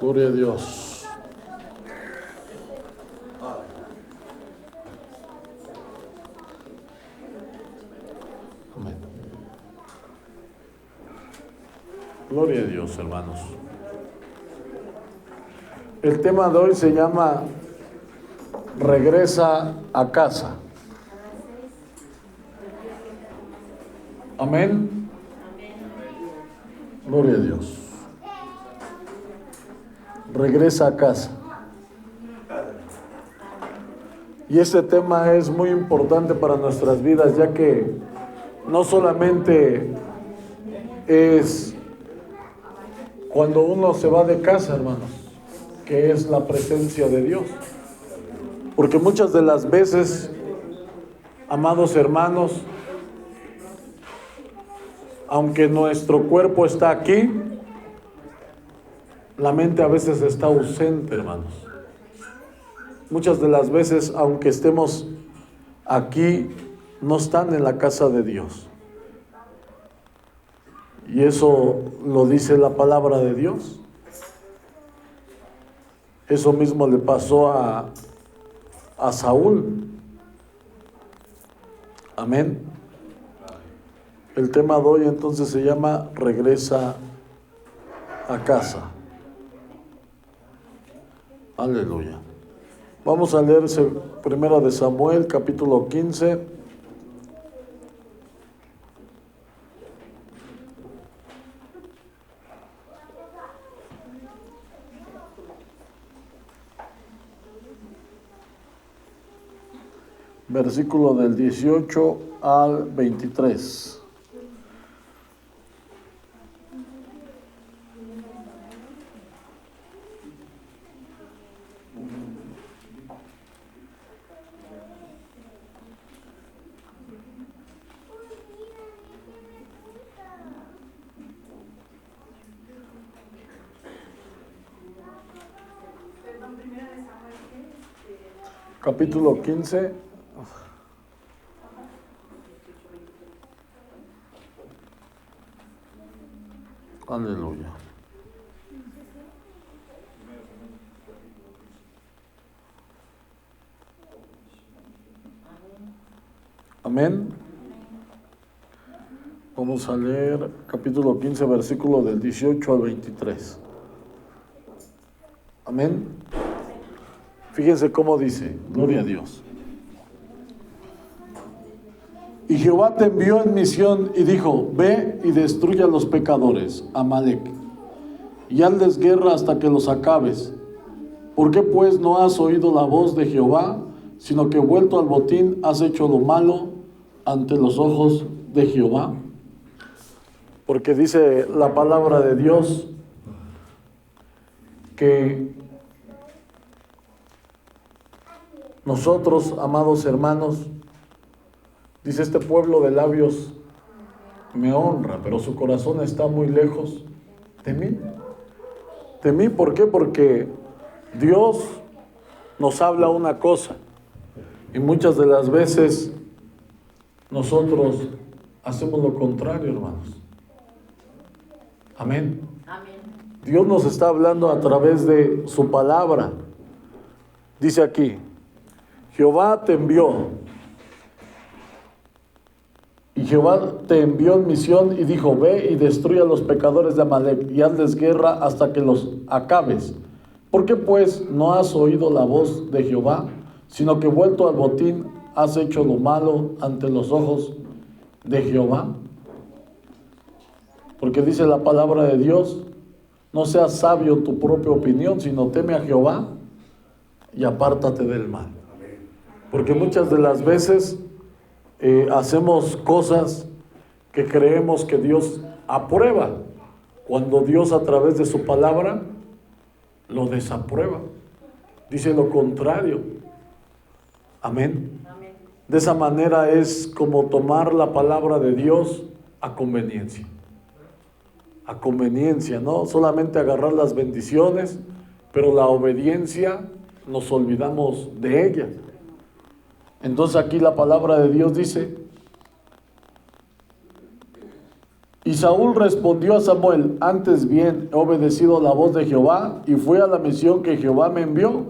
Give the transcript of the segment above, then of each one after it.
Gloria a Dios. Amén. Gloria a Dios, hermanos. El tema de hoy se llama Regresa a casa. Amén. Gloria a Dios. Regresa a casa. Y este tema es muy importante para nuestras vidas, ya que no solamente es cuando uno se va de casa, hermanos, que es la presencia de Dios. Porque muchas de las veces, amados hermanos, aunque nuestro cuerpo está aquí, la mente a veces está ausente, hermanos. Muchas de las veces, aunque estemos aquí, no están en la casa de Dios. Y eso lo dice la palabra de Dios. Eso mismo le pasó a Saúl. Amén. El tema de hoy entonces se llama Regresa a casa. Aleluya. Vamos a leer primero de Samuel, capítulo 15. Versículo del 18 al 23. Capítulo 15. Aleluya. Amén. Vamos a leer capítulo 15, versículo del 18 al 23. Amén. Fíjense cómo dice, gloria a Dios. Y Jehová te envió en misión y dijo, ve y destruye a los pecadores, Amalec, y hazles guerra hasta que los acabes. ¿Por qué pues no has oído la voz de Jehová, sino que vuelto al botín has hecho lo malo ante los ojos de Jehová? Porque dice la palabra de Dios que nosotros, amados hermanos, dice este pueblo de labios me honra, pero su corazón está muy lejos de mí. ¿De mí? ¿Por qué? Porque Dios nos habla una cosa y muchas de las veces nosotros hacemos lo contrario, hermanos. Amén. Amén. Dios nos está hablando a través de su palabra. Dice aquí, Jehová te envió. Y Jehová te envió en misión y dijo, ve y destruye a los pecadores de Amalec y hazles guerra hasta que los acabes. ¿Por qué pues no has oído la voz de Jehová, sino que vuelto al botín has hecho lo malo ante los ojos de Jehová? Porque dice la palabra de Dios, no seas sabio en tu propia opinión, sino teme a Jehová y apártate del mal. Porque muchas de las veces hacemos cosas que creemos que Dios aprueba, cuando Dios a través de su palabra lo desaprueba. Dice lo contrario. Amén. Amén. De esa manera es como tomar la palabra de Dios a conveniencia. A conveniencia, no solamente agarrar las bendiciones, pero la obediencia nos olvidamos de ella. Entonces aquí la palabra de Dios dice, Y Saúl respondió a Samuel: antes bien he obedecido la voz de Jehová, y fui a la misión que Jehová me envió,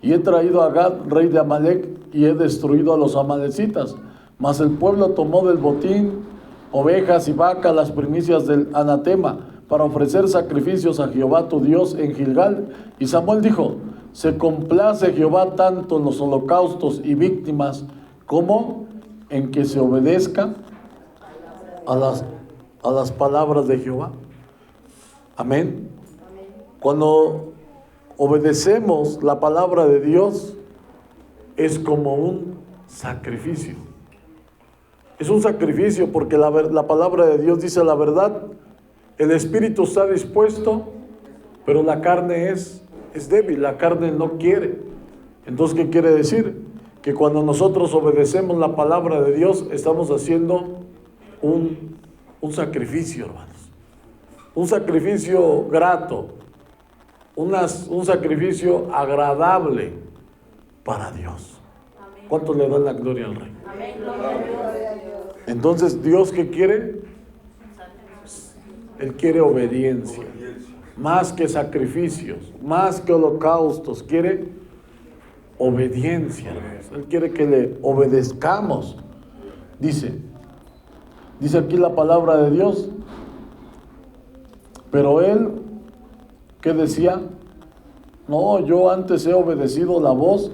y he traído a Gad, rey de Amalec, y he destruido a los amalecitas. Mas el pueblo tomó del botín ovejas y vacas, las primicias del anatema, para ofrecer sacrificios a Jehová tu Dios en Gilgal. Y Samuel dijo: se complace Jehová tanto en los holocaustos y víctimas como en que se obedezca a las palabras de Jehová. Amén. Cuando obedecemos la palabra de Dios, es como un sacrificio. Es un sacrificio porque la palabra de Dios dice la verdad. El espíritu está dispuesto, pero la carne es débil, la carne no quiere. Entonces, ¿qué quiere decir? Que cuando nosotros obedecemos la palabra de Dios, estamos haciendo un sacrificio, hermanos. Un sacrificio grato, un sacrificio agradable para Dios. ¿Cuánto le dan la gloria al Rey? Entonces, ¿Dios qué quiere? Él quiere obediencia, más que sacrificios, más que holocaustos, quiere obediencia, hermanos. Él quiere que le obedezcamos. Dice aquí la palabra de Dios, pero él, ¿qué decía? No, yo antes he obedecido la voz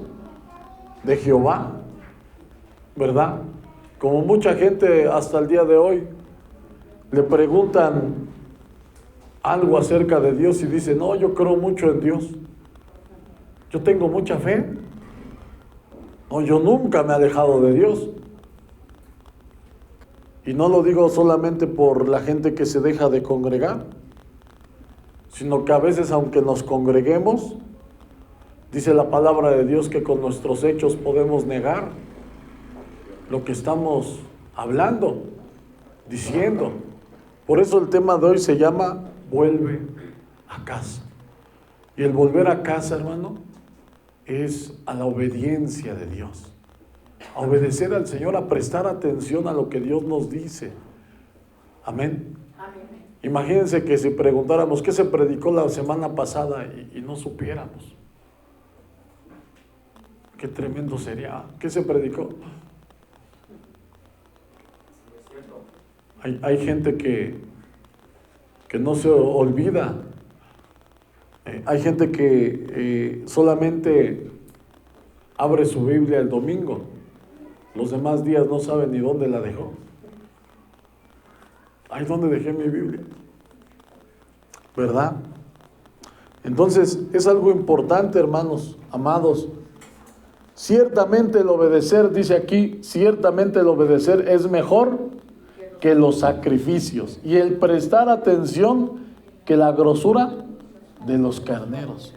de Jehová, ¿verdad? Como mucha gente hasta el día de hoy le preguntan algo acerca de Dios y dice: no, yo creo mucho en Dios, yo tengo mucha fe, no, yo nunca me he alejado de Dios. Y no lo digo solamente por la gente que se deja de congregar, sino que a veces, aunque nos congreguemos, dice la palabra de Dios que con nuestros hechos podemos negar lo que estamos hablando, diciendo. Por eso el tema de hoy se llama vuelve a casa. Y el volver a casa, hermano, es a la obediencia de Dios. A obedecer al Señor, a prestar atención a lo que Dios nos dice. Amén. Amén. Imagínense que si preguntáramos qué se predicó la semana pasada y no supiéramos. Qué tremendo sería. ¿Qué se predicó? Hay gente que no se olvida. Hay gente que solamente abre su Biblia el domingo. Los demás días no saben ni dónde la dejó. Ay, ¿dónde dejé mi Biblia? ¿Verdad? Entonces, es algo importante, hermanos, amados. Ciertamente el obedecer, dice aquí, ciertamente el obedecer es mejor que los sacrificios, y el prestar atención que la grosura de los carneros.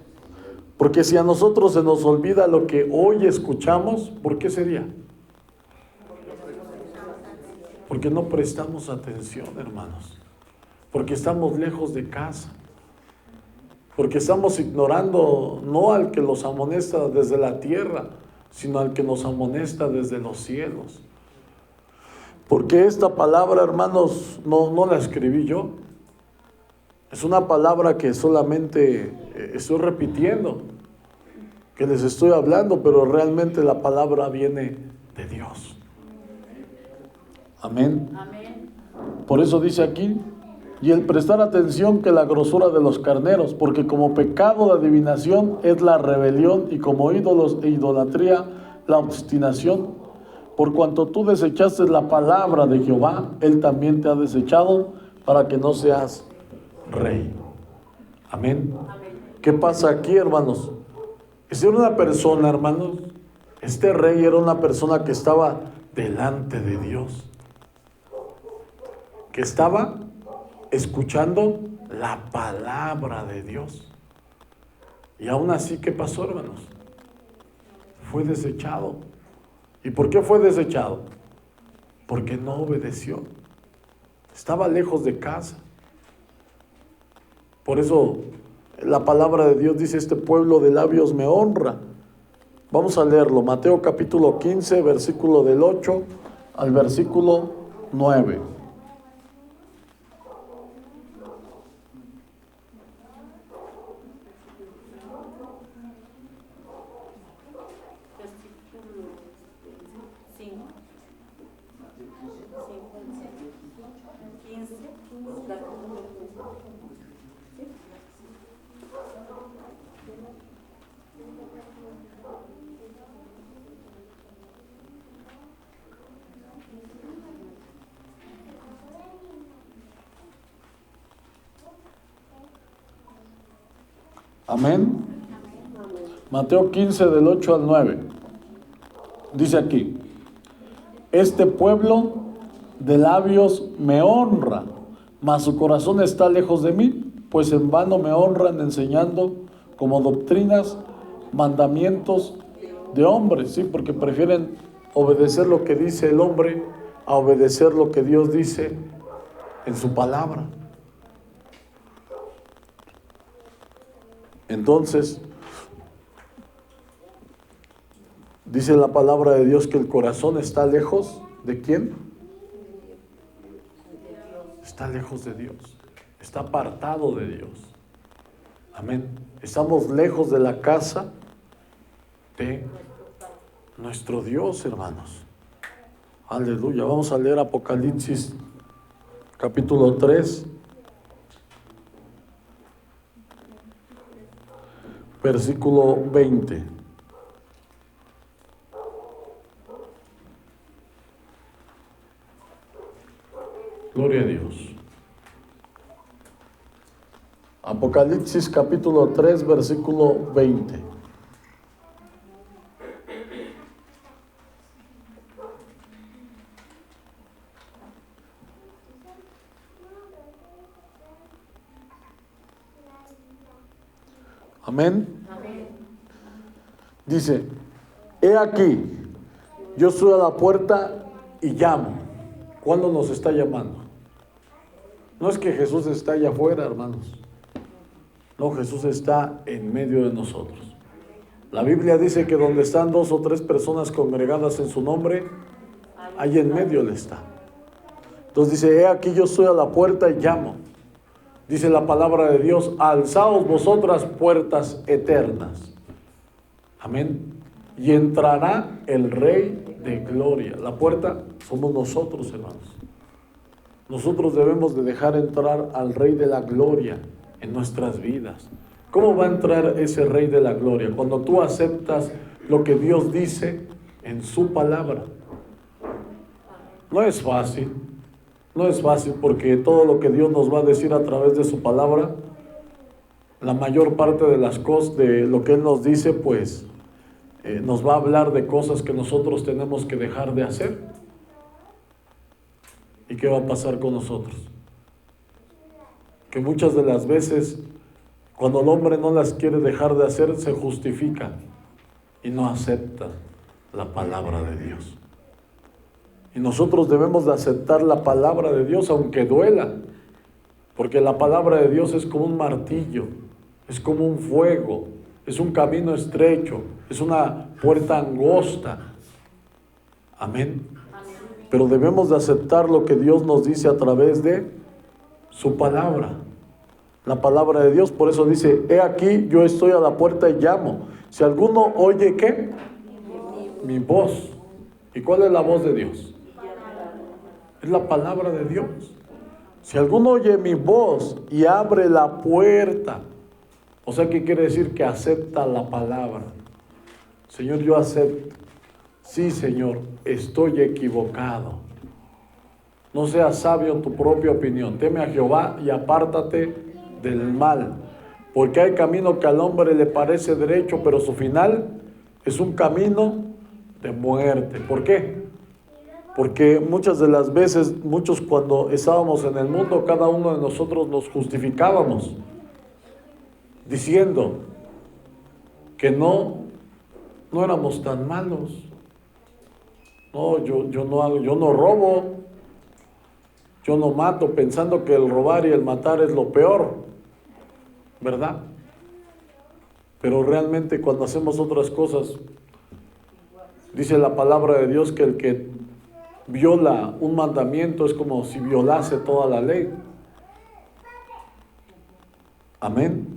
Porque si a nosotros se nos olvida lo que hoy escuchamos, ¿por qué sería? Porque no prestamos atención, hermanos. Porque estamos lejos de casa. Porque estamos ignorando no al que los amonesta desde la tierra, sino al que nos amonesta desde los cielos. Porque esta palabra, hermanos, no la escribí yo. Es una palabra que solamente estoy repitiendo, que les estoy hablando, pero realmente la palabra viene de Dios. Amén. Amén. Por eso dice aquí, y el prestar atención que la grosura de los carneros, porque como pecado de adivinación es la rebelión, y como ídolos e idolatría la obstinación. Por cuanto tú desechaste la palabra de Jehová, Él también te ha desechado para que no seas rey. Amén. ¿Qué pasa aquí, hermanos? Era una persona, hermanos, este rey era una persona que estaba delante de Dios, que estaba escuchando la palabra de Dios. Y aún así, ¿qué pasó, hermanos? Fue desechado. ¿Y por qué fue desechado? Porque no obedeció. Estaba lejos de casa. Por eso la palabra de Dios dice: este pueblo de labios me honra. Vamos a leerlo. Mateo capítulo 15, versículo del 8 al versículo 9. Amén. Mateo 15 del 8 al 9. Dice aquí: este pueblo de labios me honra, mas su corazón está lejos de mí, pues en vano me honran enseñando como doctrinas, mandamientos de hombres, ¿sí? Porque prefieren obedecer lo que dice el hombre a obedecer lo que Dios dice en su palabra. Entonces, dice la palabra de Dios que el corazón está lejos ¿de quién? Está lejos de Dios, está apartado de Dios. Amén. Estamos lejos de la casa de nuestro Dios, hermanos. Aleluya. Vamos a leer Apocalipsis capítulo 3, versículo 20. Gloria a Dios. Apocalipsis capítulo 3, versículo 20. Amén. Dice: he aquí, yo estoy a la puerta y llamo. ¿Cuándo nos está llamando? No es que Jesús está allá afuera, hermanos. No, Jesús está en medio de nosotros. La Biblia dice que donde están 2 o 3 personas congregadas en su nombre, ahí en medio Él está. Entonces dice: he aquí, yo estoy a la puerta y llamo. Dice la palabra de Dios: alzaos vosotras puertas eternas. Amén. Y entrará el Rey de gloria. La puerta somos nosotros, hermanos. Nosotros debemos de dejar entrar al Rey de la gloria en nuestras vidas. ¿Cómo va a entrar ese Rey de la gloria? Cuando tú aceptas lo que Dios dice en su palabra. No es fácil. No es fácil, porque todo lo que Dios nos va a decir a través de su palabra, la mayor parte de las cosas, de lo que Él nos dice, pues nos va a hablar de cosas que nosotros tenemos que dejar de hacer. ¿Y qué va a pasar con nosotros? Que muchas de las veces, cuando el hombre no las quiere dejar de hacer, se justifica y no acepta la palabra de Dios. Y nosotros debemos de aceptar la palabra de Dios, aunque duela, porque la palabra de Dios es como un martillo, es como un fuego, es un camino estrecho, es una puerta angosta. Amén. Pero debemos de aceptar lo que Dios nos dice a través de su palabra. La palabra de Dios, por eso dice: he aquí, yo estoy a la puerta y llamo. Si alguno oye, ¿qué? Mi voz. ¿Y cuál es la voz de Dios? Es la palabra de Dios. Si alguno oye mi voz y abre la puerta, o sea, ¿qué quiere decir? Que acepta la palabra. Señor, yo acepto. Sí, Señor, estoy equivocado. No seas sabio en tu propia opinión. Teme a Jehová y apártate del mal. Porque hay camino que al hombre le parece derecho, pero su final es un camino de muerte. ¿Por qué? Porque muchas de las veces, muchos cuando estábamos en el mundo, cada uno de nosotros nos justificábamos diciendo que no éramos tan malos. No, yo no robo, yo no mato, pensando que el robar y el matar es lo peor, ¿verdad? Pero realmente cuando hacemos otras cosas, dice la palabra de Dios que el que viola un mandamiento es como si violase toda la ley. Amén.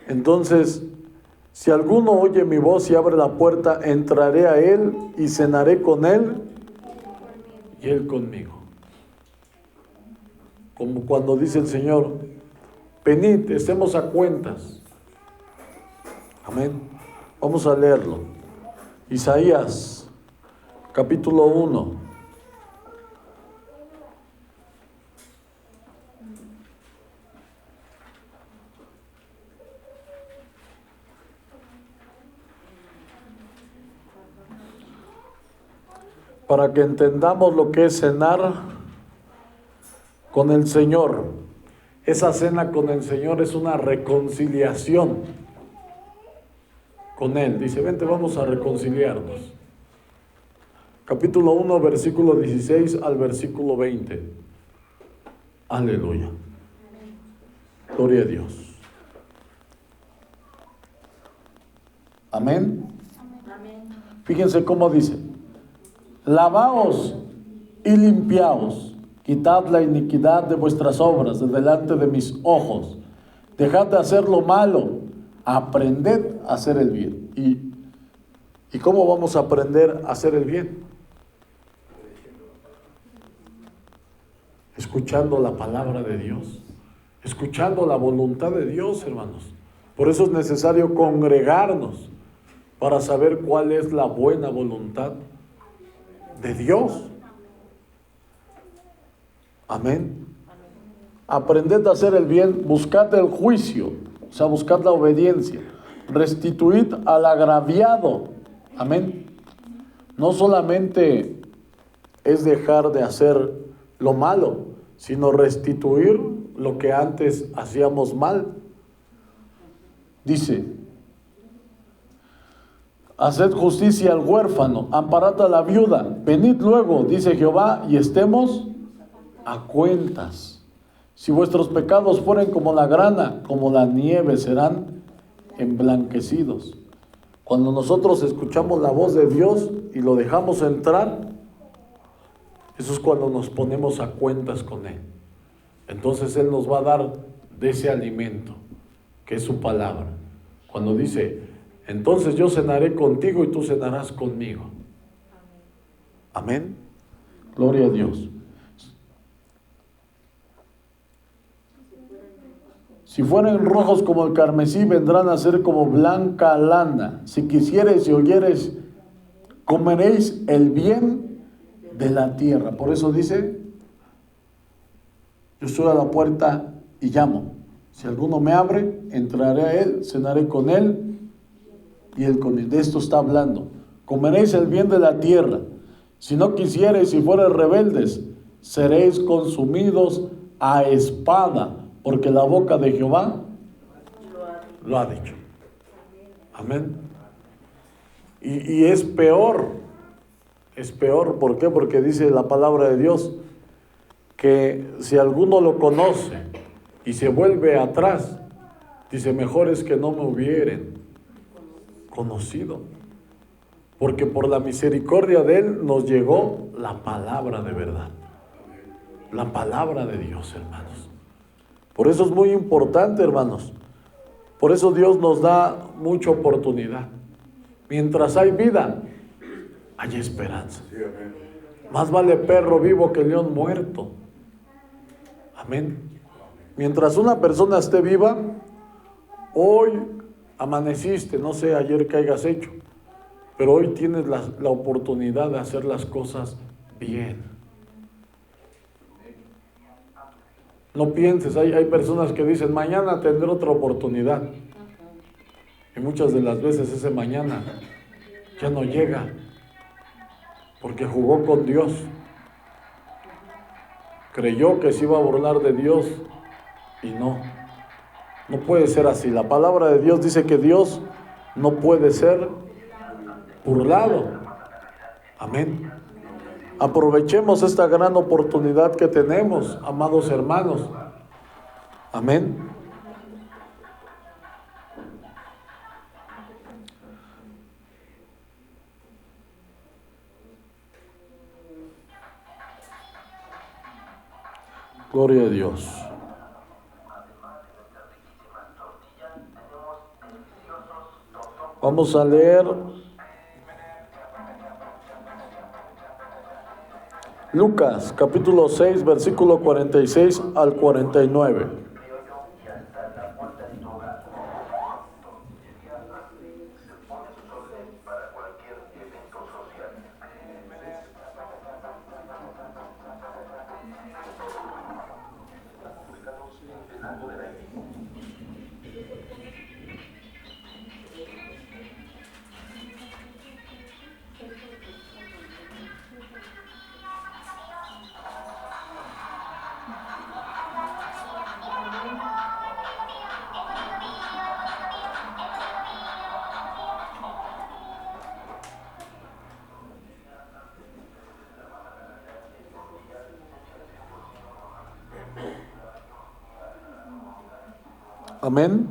Entonces, si alguno oye mi voz y abre la puerta, entraré a él y cenaré con él y él conmigo. como cuando dice el Señor, venid, estemos a cuentas. Amén. Vamos a leerlo. Isaías, capítulo 1. Para que entendamos lo que es cenar con el Señor. Esa cena con el Señor es una reconciliación con Él. Dice, vente, vamos a reconciliarnos. Capítulo 1, versículo 16 al versículo 20. Aleluya. Gloria a Dios. Amén. Fíjense cómo dice. Lavaos y limpiaos, quitad la iniquidad de vuestras obras de delante de mis ojos, dejad de hacer lo malo, aprended a hacer el bien. ¿Y cómo vamos a aprender a hacer el bien? Escuchando la palabra de Dios, escuchando la voluntad de Dios, hermanos. Por eso es necesario congregarnos para saber cuál es la buena voluntad de Dios. Amén. Aprended a hacer el bien, buscad el juicio, o sea, buscad la obediencia, restituid al agraviado. Amén. No solamente es dejar de hacer lo malo, sino restituir lo que antes hacíamos mal. Dice, haced justicia al huérfano, amparad a la viuda, venid luego, dice Jehová, y estemos a cuentas. Si vuestros pecados fueren como la grana, como la nieve, serán emblanquecidos. Cuando nosotros escuchamos la voz de Dios y lo dejamos entrar, eso es cuando nos ponemos a cuentas con Él. Entonces Él nos va a dar de ese alimento, que es su palabra. Cuando dice, entonces yo cenaré contigo y tú cenarás conmigo. Amén. Gloria a Dios. Si fueren rojos como el carmesí, vendrán a ser como blanca lana. Si quisiereis y oyereis, comeréis el bien de la tierra. Por eso dice, yo estoy a la puerta y llamo. Si alguno me abre, entraré a él, cenaré con él y él con él. De esto está hablando. Comeréis el bien de la tierra. Si no quisiereis y fuereis rebeldes, seréis consumidos a espada, porque la boca de Jehová lo ha dicho. Amén. Y es peor. Es peor, ¿por qué? Porque dice la palabra de Dios que si alguno lo conoce y se vuelve atrás, dice, mejor es que no me hubieren conocido. Porque por la misericordia de Él nos llegó la palabra de verdad. La palabra de Dios, hermanos. Por eso es muy importante, hermanos. Por eso Dios nos da mucha oportunidad. Mientras hay vida, hay esperanza. Más vale perro vivo que león muerto. Amén. Mientras una persona esté viva, hoy amaneciste, no sé ayer qué hayas hecho, pero hoy tienes la oportunidad de hacer las cosas bien. No pienses, hay personas que dicen, mañana tendré otra oportunidad. Y muchas de las veces ese mañana ya no llega, porque jugó con Dios. Creyó que se iba a burlar de Dios y no puede ser así. La palabra de Dios dice que Dios no puede ser burlado. Amén. Aprovechemos esta gran oportunidad que tenemos, amados hermanos. Amén. Gloria a Dios. Vamos a leer Lucas, capítulo 6, versículo 46 al 49. Amén.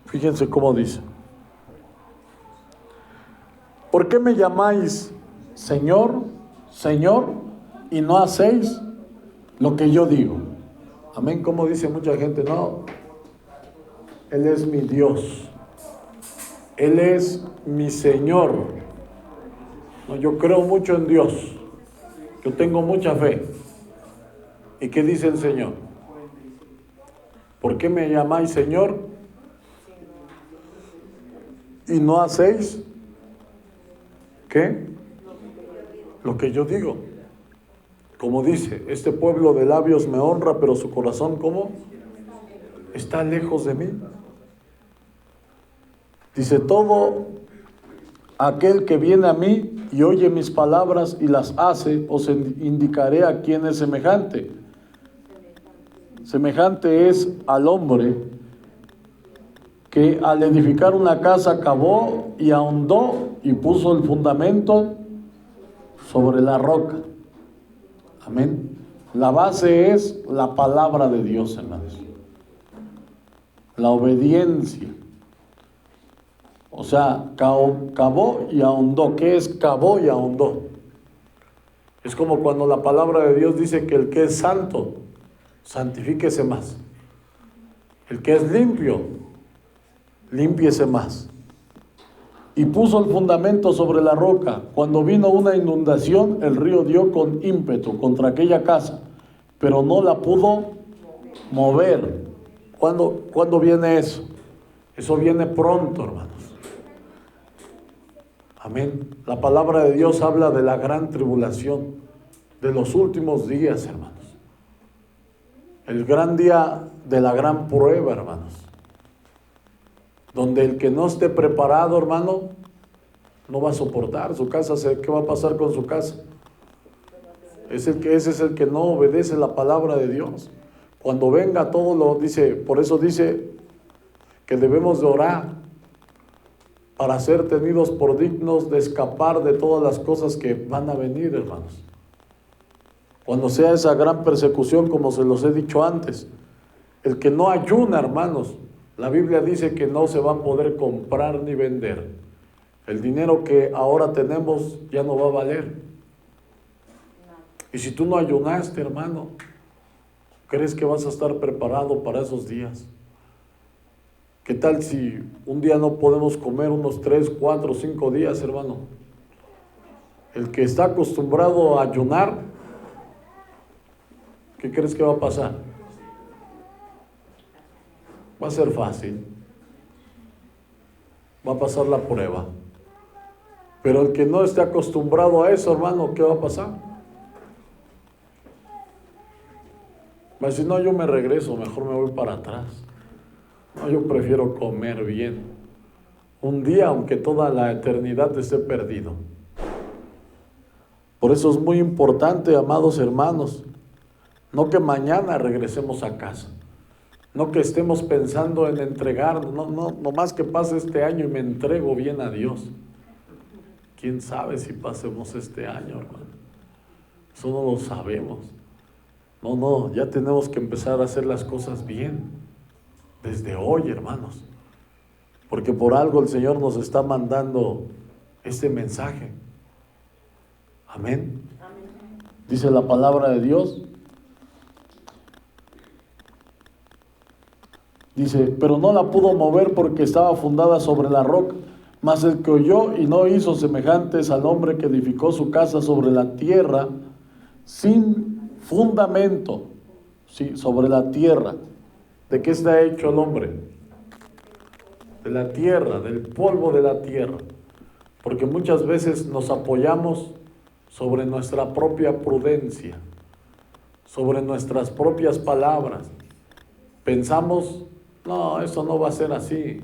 Fíjense cómo dice. ¿Por qué me llamáis Señor, Señor, y no hacéis lo que yo digo? Amén. Como dice mucha gente, no, Él es mi Dios, Él es mi Señor. No, yo creo mucho en Dios, yo tengo mucha fe. ¿Y qué dice el Señor? ¿Por qué me llamáis Señor y no hacéis ¿qué? Lo que yo digo. Como dice, este pueblo de labios me honra, pero su corazón, ¿cómo? Está lejos de mí. Dice, todo aquel que viene a mí y oye mis palabras y las hace, os indicaré a quién es semejante. Semejante es al hombre que al edificar una casa cavó y ahondó y puso el fundamento sobre la roca. Amén. La base es la palabra de Dios, hermanos. La obediencia. O sea, cavó y ahondó. ¿Qué es cavó y ahondó? Es como cuando la palabra de Dios dice que el que es santo, santifíquese más. El que es limpio, límpiese más. Y puso el fundamento sobre la roca. Cuando vino una inundación, el río dio con ímpetu contra aquella casa, pero no la pudo mover. ¿Cuándo viene eso? Eso viene pronto, hermanos. Amén. La palabra de Dios habla de la gran tribulación, de los últimos días, hermanos. El gran día de la gran prueba, hermanos. Donde el que no esté preparado, hermano, no va a soportar su casa. ¿Qué va a pasar con su casa? Ese es el que no obedece la palabra de Dios. Cuando venga todo lo dice, por eso dice que debemos de orar para ser tenidos por dignos de escapar de todas las cosas que van a venir, hermanos. Cuando sea esa gran persecución, como se los he dicho antes, el que no ayuna, hermanos, la Biblia dice que no se va a poder comprar ni vender. El dinero que ahora tenemos ya no va a valer. Y si tú no ayunaste, hermano, ¿crees que vas a estar preparado para esos días? ¿Qué tal si un día no podemos comer unos 3, 4, 5 días, hermano? El que está acostumbrado a ayunar, ¿qué crees que va a pasar? Va a ser fácil. Va a pasar la prueba. Pero el que no esté acostumbrado a eso, hermano, ¿qué va a pasar? Va a decir, no, yo me regreso, mejor me voy para atrás. No, yo prefiero comer bien. Un día, aunque toda la eternidad esté perdido. Por eso es muy importante, amados hermanos, no que mañana regresemos a casa. No que estemos pensando en entregarnos, no más que pase este año y me entrego bien a Dios. ¿Quién sabe si pasemos este año, hermano? Eso no lo sabemos. No, ya tenemos que empezar a hacer las cosas bien. Desde hoy, hermanos. Porque por algo el Señor nos está mandando este mensaje. Amén. Dice la palabra de Dios. Dice, pero no la pudo mover porque estaba fundada sobre la roca. Mas el que oyó y no hizo semejantes al hombre que edificó su casa sobre la tierra sin fundamento. Sí, sobre la tierra. ¿De qué está hecho el hombre? De la tierra, del polvo de la tierra. Porque muchas veces nos apoyamos sobre nuestra propia prudencia, sobre nuestras propias palabras. Pensamos, no, eso no va a ser así.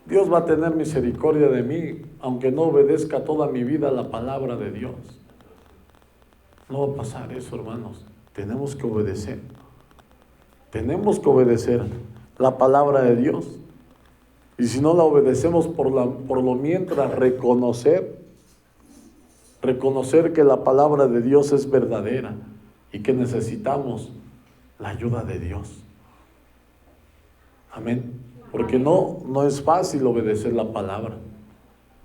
Dios va a tener misericordia de mí, aunque no obedezca toda mi vida a la palabra de Dios. No va a pasar eso, hermanos. Tenemos que obedecer. Tenemos que obedecer la palabra de Dios. Y si no la obedecemos por lo mientras, reconocer que la palabra de Dios es verdadera y que necesitamos la ayuda de Dios. Amén. Porque no es fácil obedecer la palabra.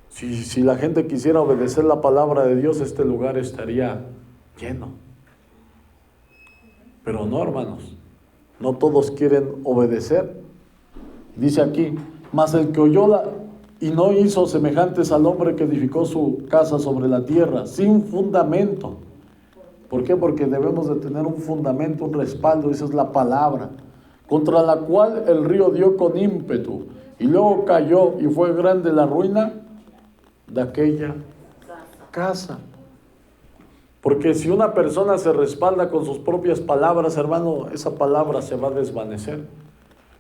Si la gente quisiera obedecer la palabra de Dios, este lugar estaría lleno. Pero no, hermanos, no todos quieren obedecer. Dice aquí, mas el que oyó y no hizo semejantes al hombre que edificó su casa sobre la tierra, sin fundamento. ¿Por qué? Porque debemos de tener un fundamento, un respaldo, esa es la palabra, contra la cual el río dio con ímpetu, y luego cayó, y fue grande la ruina de aquella casa. Porque si una persona se respalda con sus propias palabras, hermano, esa palabra se va a desvanecer.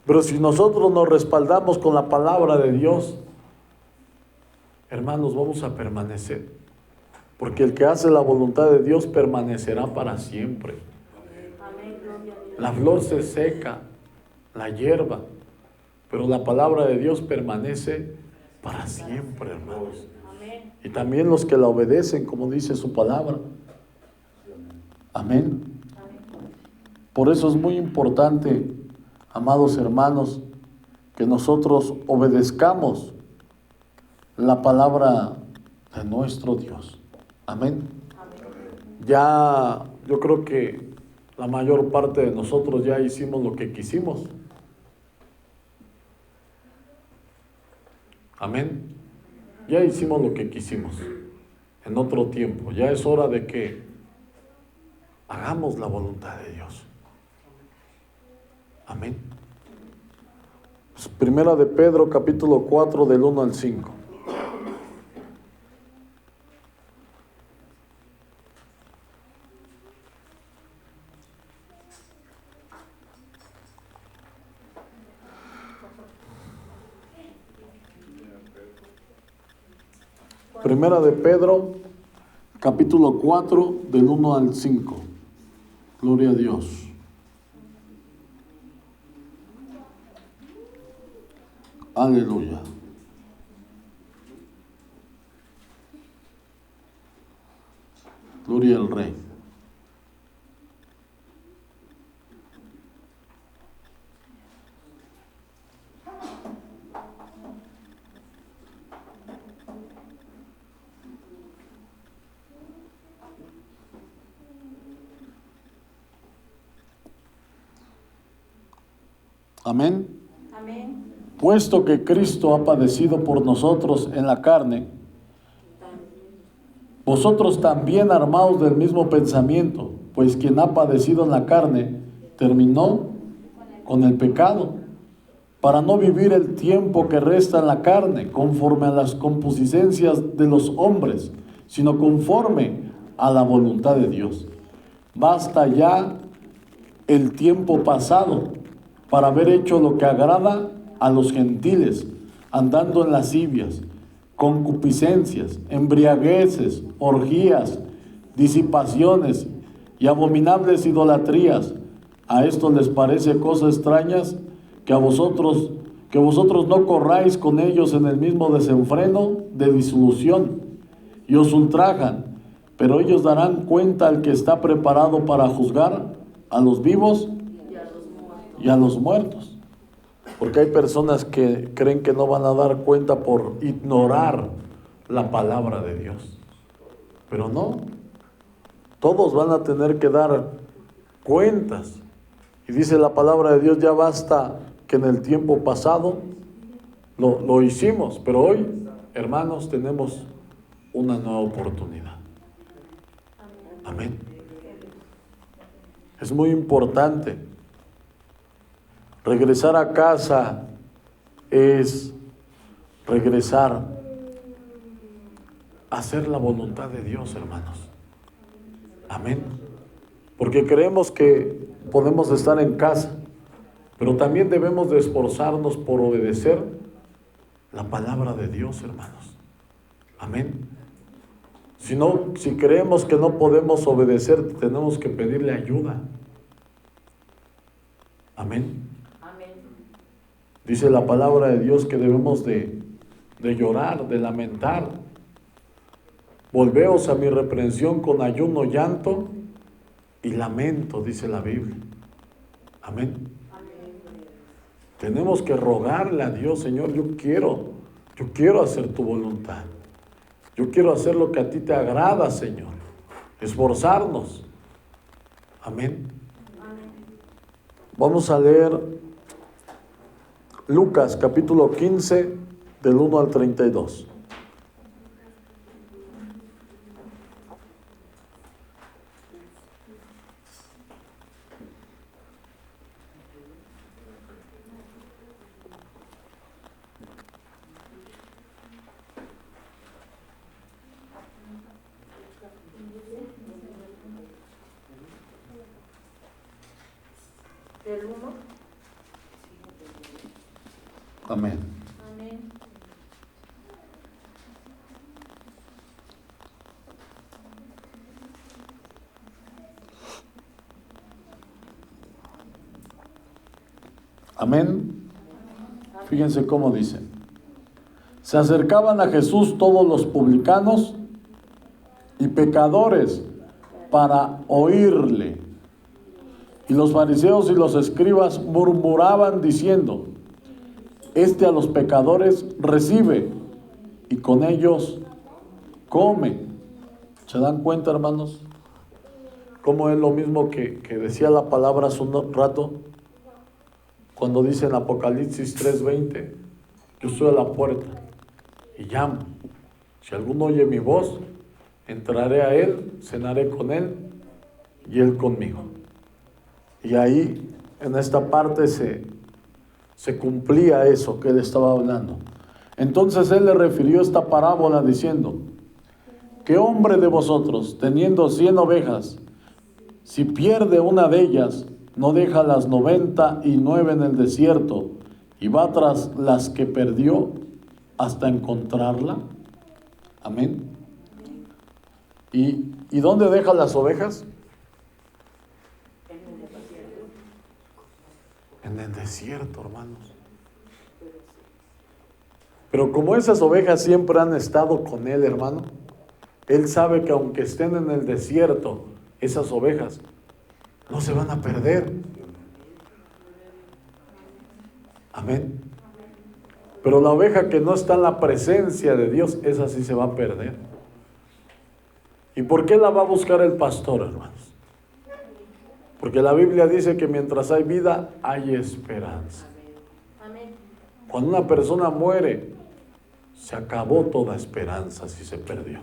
Pero si nosotros nos respaldamos con la palabra de Dios, hermanos, vamos a permanecer. Porque el que hace la voluntad de Dios permanecerá para siempre. La flor se seca, la hierba, pero la palabra de Dios permanece para siempre, hermanos. Y también los que la obedecen, como dice su palabra. Amén. Por eso es muy importante, amados hermanos, que nosotros obedezcamos la palabra de nuestro Dios. Amén. Ya, yo creo que la mayor parte de nosotros ya hicimos lo que quisimos. Amén. Ya hicimos lo que quisimos en otro tiempo. Ya es hora de que hagamos la voluntad de Dios. Amén. Primera de Pedro, capítulo 4, del 1 al 5. Primera de Pedro, capítulo 4, del 1 al 5. Gloria a Dios. Aleluya. Gloria al Rey. Amén. Amén. Puesto que Cristo ha padecido por nosotros en la carne, vosotros también armaos del mismo pensamiento, pues quien ha padecido en la carne terminó con el pecado, para no vivir el tiempo que resta en la carne, conforme a las concupiscencias de los hombres, sino conforme a la voluntad de Dios. Basta ya el tiempo pasado para haber hecho lo que agrada a los gentiles, andando en lascivias, concupiscencias, embriagueces, orgías, disipaciones y abominables idolatrías. A esto les parece cosas extrañas que vosotros no corráis con ellos en el mismo desenfreno de disolución, y os ultrajan, pero ellos darán cuenta al que está preparado para juzgar a los vivos y a los muertos. Porque hay personas que creen que no van a dar cuenta por ignorar la palabra de Dios. Pero no, todos van a tener que dar cuentas. Y dice la palabra de Dios, ya basta que en el tiempo pasado lo hicimos, pero hoy, hermanos, tenemos una nueva oportunidad. Amén. Es muy importante. Regresar a casa es regresar a hacer la voluntad de Dios, hermanos. Amén. Porque creemos que podemos estar en casa, pero también debemos de esforzarnos por obedecer la palabra de Dios, hermanos. Amén. Si creemos que no podemos obedecer, tenemos que pedirle ayuda. Amén. Dice la palabra de Dios que debemos de llorar, de lamentar. Volveos a mi reprensión con ayuno, llanto y lamento, dice la Biblia. Amén. Tenemos que rogarle a Dios, Señor, yo quiero hacer tu voluntad. Yo quiero hacer lo que a ti te agrada, Señor. Esforzarnos. Amén. Vamos a leer Lucas capítulo 15 del 1 al 32. Del 1. Amén. Amén. Amén. Fíjense cómo dice. Se acercaban a Jesús todos los publicanos y pecadores para oírle. Y los fariseos y los escribas murmuraban diciendo: Este a los pecadores recibe y con ellos come. ¿Se dan cuenta, hermanos? Cómo es lo mismo que decía la palabra hace un rato, cuando dice en Apocalipsis 3:20, yo estoy a la puerta y llamo. Si alguno oye mi voz, entraré a él, cenaré con él y él conmigo. Y ahí, en esta parte, se cumplía eso que él estaba hablando. Entonces él le refirió esta parábola diciendo: ¿Qué hombre de vosotros, teniendo 100 ovejas, si pierde una de ellas, no deja las 99 en el desierto y va tras las que perdió hasta encontrarla? Amén. ¿Y dónde deja las ovejas? En el desierto, hermanos. Pero como esas ovejas siempre han estado con él, hermano, él sabe que aunque estén en el desierto, esas ovejas no se van a perder. Amén. Pero la oveja que no está en la presencia de Dios, esa sí se va a perder. ¿Y por qué la va a buscar el pastor, hermanos? Porque la Biblia dice que mientras hay vida, hay esperanza. Cuando una persona muere, se acabó toda esperanza si se perdió.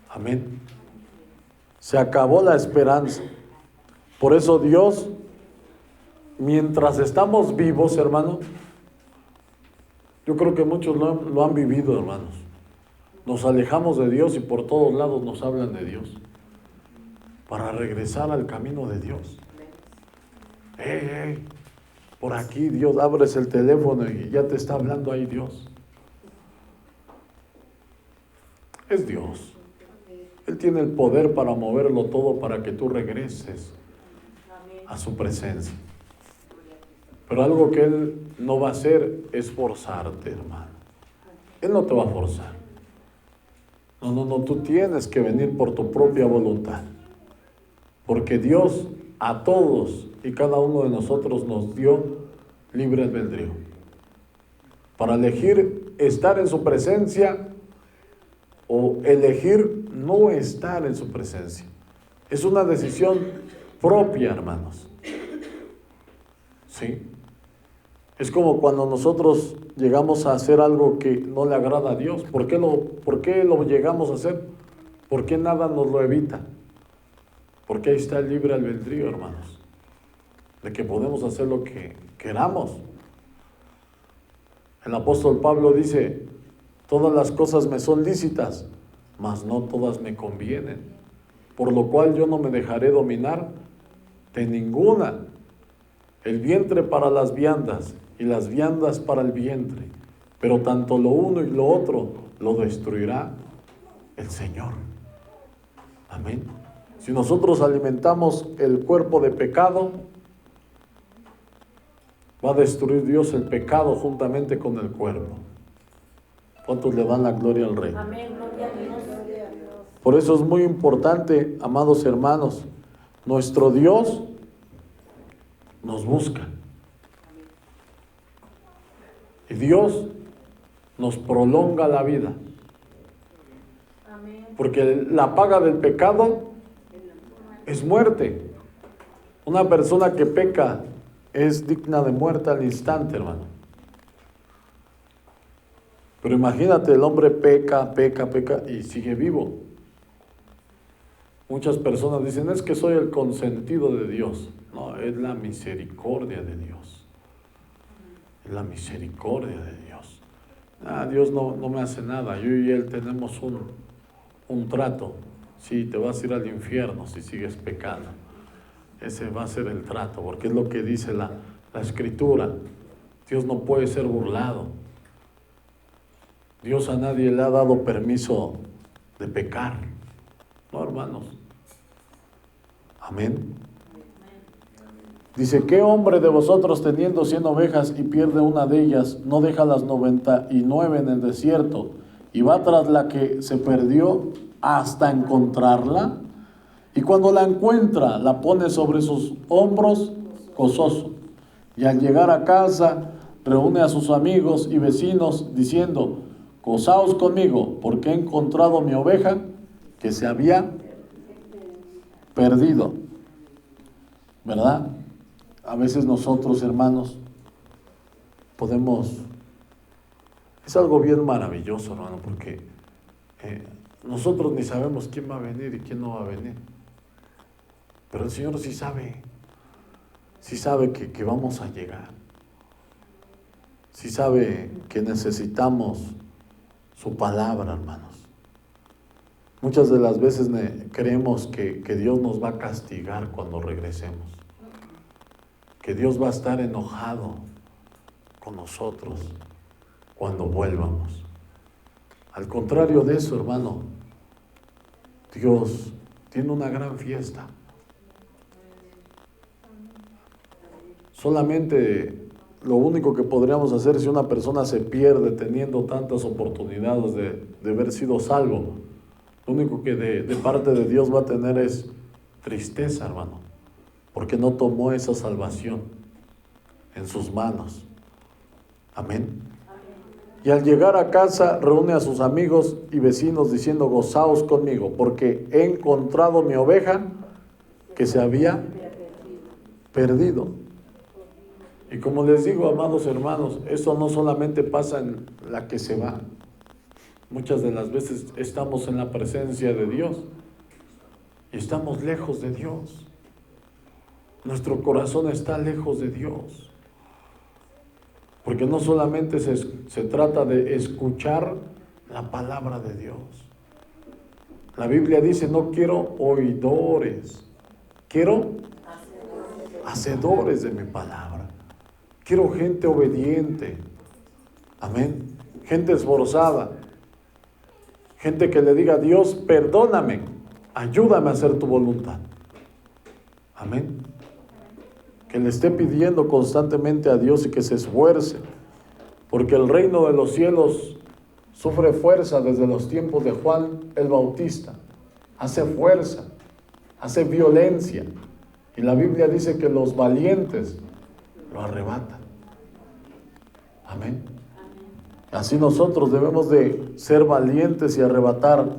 Amén. Se acabó la esperanza. Por eso Dios, mientras estamos vivos, hermano, yo creo que muchos lo han vivido, hermanos. Nos alejamos de Dios y por todos lados nos hablan de Dios, para regresar al camino de Dios. Por aquí Dios, abres el teléfono y ya te está hablando ahí Dios. Es Dios. Él tiene el poder para moverlo todo para que tú regreses a su presencia. Pero algo que Él no va a hacer es forzarte, hermano. Él no te va a forzar. No, tú tienes que venir por tu propia voluntad. Porque Dios a todos y cada uno de nosotros nos dio libre albedrío para elegir estar en su presencia o elegir no estar en su presencia. Es una decisión propia, hermanos. ¿Sí? Es como cuando nosotros llegamos a hacer algo que no le agrada a Dios. ¿Por qué lo llegamos a hacer? ¿Por qué nada nos lo evita? Porque ahí está el libre albedrío, hermanos, de que podemos hacer lo que queramos. El apóstol Pablo dice, todas las cosas me son lícitas, mas no todas me convienen, por lo cual yo no me dejaré dominar de ninguna. El vientre para las viandas y las viandas para el vientre, pero tanto lo uno y lo otro lo destruirá el Señor. Amén. Si nosotros alimentamos el cuerpo de pecado, va a destruir Dios el pecado juntamente con el cuerpo. ¿Cuántos le dan la gloria al Rey? Amén, gloria a Dios. Por eso es muy importante, amados hermanos, nuestro Dios nos busca. Y Dios nos prolonga la vida. Amén. Porque la paga del pecado es muerte. Una persona que peca es digna de muerte al instante, hermano. Pero imagínate, el hombre peca y sigue vivo. Muchas personas dicen, es que soy el consentido de Dios. No, es la misericordia de Dios. Es la misericordia de Dios. Dios no me hace nada. Yo y Él tenemos un trato. Sí, te vas a ir al infierno si sigues pecando. Ese va a ser el trato, porque es lo que dice la Escritura. Dios no puede ser burlado. Dios a nadie le ha dado permiso de pecar. No, hermanos. Amén. Dice, ¿qué hombre de vosotros teniendo 100 ovejas y pierde una de ellas, no deja las 99 en el desierto y va tras la que se perdió hasta encontrarla? Y cuando la encuentra, la pone sobre sus hombros gozoso. Y al llegar a casa, reúne a sus amigos y vecinos diciendo, gozaos conmigo, porque he encontrado mi oveja que se había perdido. ¿Verdad? A veces nosotros, hermanos, es algo bien maravilloso, hermano, porque nosotros ni sabemos quién va a venir y quién no va a venir. Pero el Señor sí sabe que vamos a llegar. Sí sabe que necesitamos su palabra, hermanos. Muchas de las veces creemos que Dios nos va a castigar cuando regresemos. Que Dios va a estar enojado con nosotros cuando vuelvamos. Al contrario de eso, hermano, Dios tiene una gran fiesta. Solamente lo único que podríamos hacer si una persona se pierde teniendo tantas oportunidades de haber sido salvo, lo único que de parte de Dios va a tener es tristeza, hermano, porque no tomó esa salvación en sus manos. Amén. Y al llegar a casa reúne a sus amigos y vecinos diciendo, gozaos conmigo, porque he encontrado mi oveja que se había perdido. Y como les digo, amados hermanos, esto no solamente pasa en la que se va. Muchas de las veces estamos en la presencia de Dios y estamos lejos de Dios. Nuestro corazón está lejos de Dios. Porque no solamente se trata de escuchar la palabra de Dios. La Biblia dice, no quiero oidores, quiero hacedores de mi palabra. Quiero gente obediente. Amén. Gente esforzada. Gente que le diga a Dios, perdóname, ayúdame a hacer tu voluntad. Amén. Que le esté pidiendo constantemente a Dios y que se esfuerce. Porque el reino de los cielos sufre fuerza desde los tiempos de Juan el Bautista. Hace fuerza, hace violencia. Y la Biblia dice que los valientes lo arrebatan. Amén. Así nosotros debemos de ser valientes y arrebatar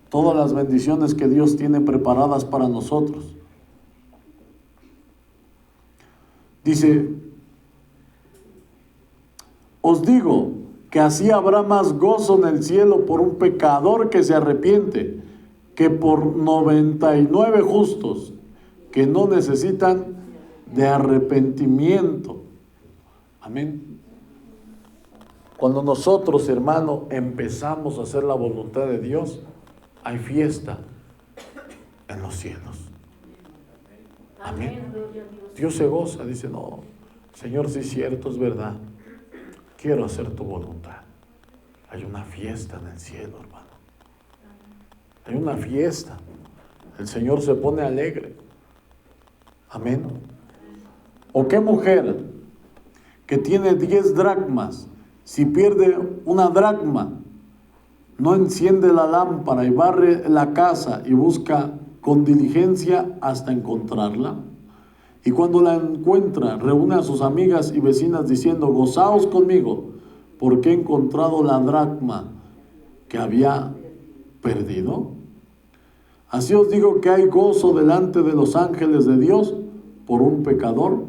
todas las bendiciones que Dios tiene preparadas para nosotros. Dice, Os digo que así habrá más gozo en el cielo por un pecador que se arrepiente, que por 99 justos que no necesitan de arrepentimiento. Amén. Cuando nosotros, hermano, empezamos a hacer la voluntad de Dios, hay fiesta en los cielos. Amén. Dios se goza, dice, no, Señor, sí es cierto, es verdad. Quiero hacer tu voluntad. Hay una fiesta en el cielo, hermano. Hay una fiesta. El Señor se pone alegre. Amén. ¿O qué mujer que tiene 10 dracmas, si pierde una dracma, no enciende la lámpara y barre la casa y busca con diligencia hasta encontrarla? Y cuando la encuentra, reúne a sus amigas y vecinas diciendo, gozaos conmigo, porque he encontrado la dracma que había perdido. Así os digo que hay gozo delante de los ángeles de Dios por un pecador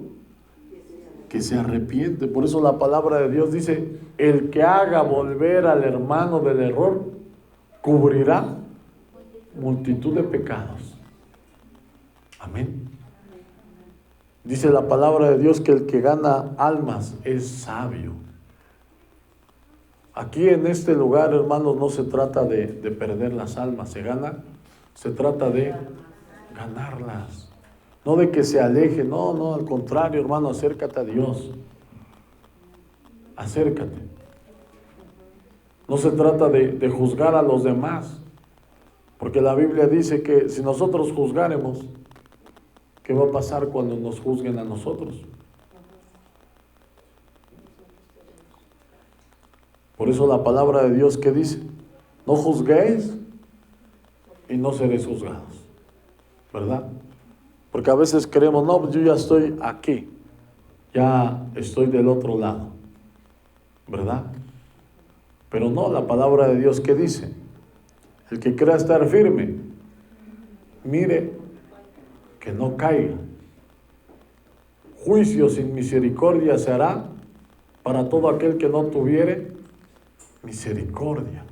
que se arrepiente. Por eso la palabra de Dios dice, el que haga volver al hermano del error, cubrirá multitud de pecados. Amén. Dice la palabra de Dios que el que gana almas es sabio. Aquí en este lugar, hermanos, no se trata de perder las almas, se trata de ganarlas. No de que se aleje, no, al contrario, hermano, acércate a Dios. Acércate. No se trata de juzgar a los demás, porque la Biblia dice que si nosotros juzgáremos, ¿qué va a pasar cuando nos juzguen a nosotros? Por eso la palabra de Dios que dice, no juzguéis y no seréis juzgados, ¿verdad? Porque a veces creemos, no, yo ya estoy aquí, ya estoy del otro lado, ¿verdad? Pero no, la palabra de Dios que dice, el que crea estar firme, mire que no caiga. Juicio sin misericordia se hará para todo aquel que no tuviere misericordia.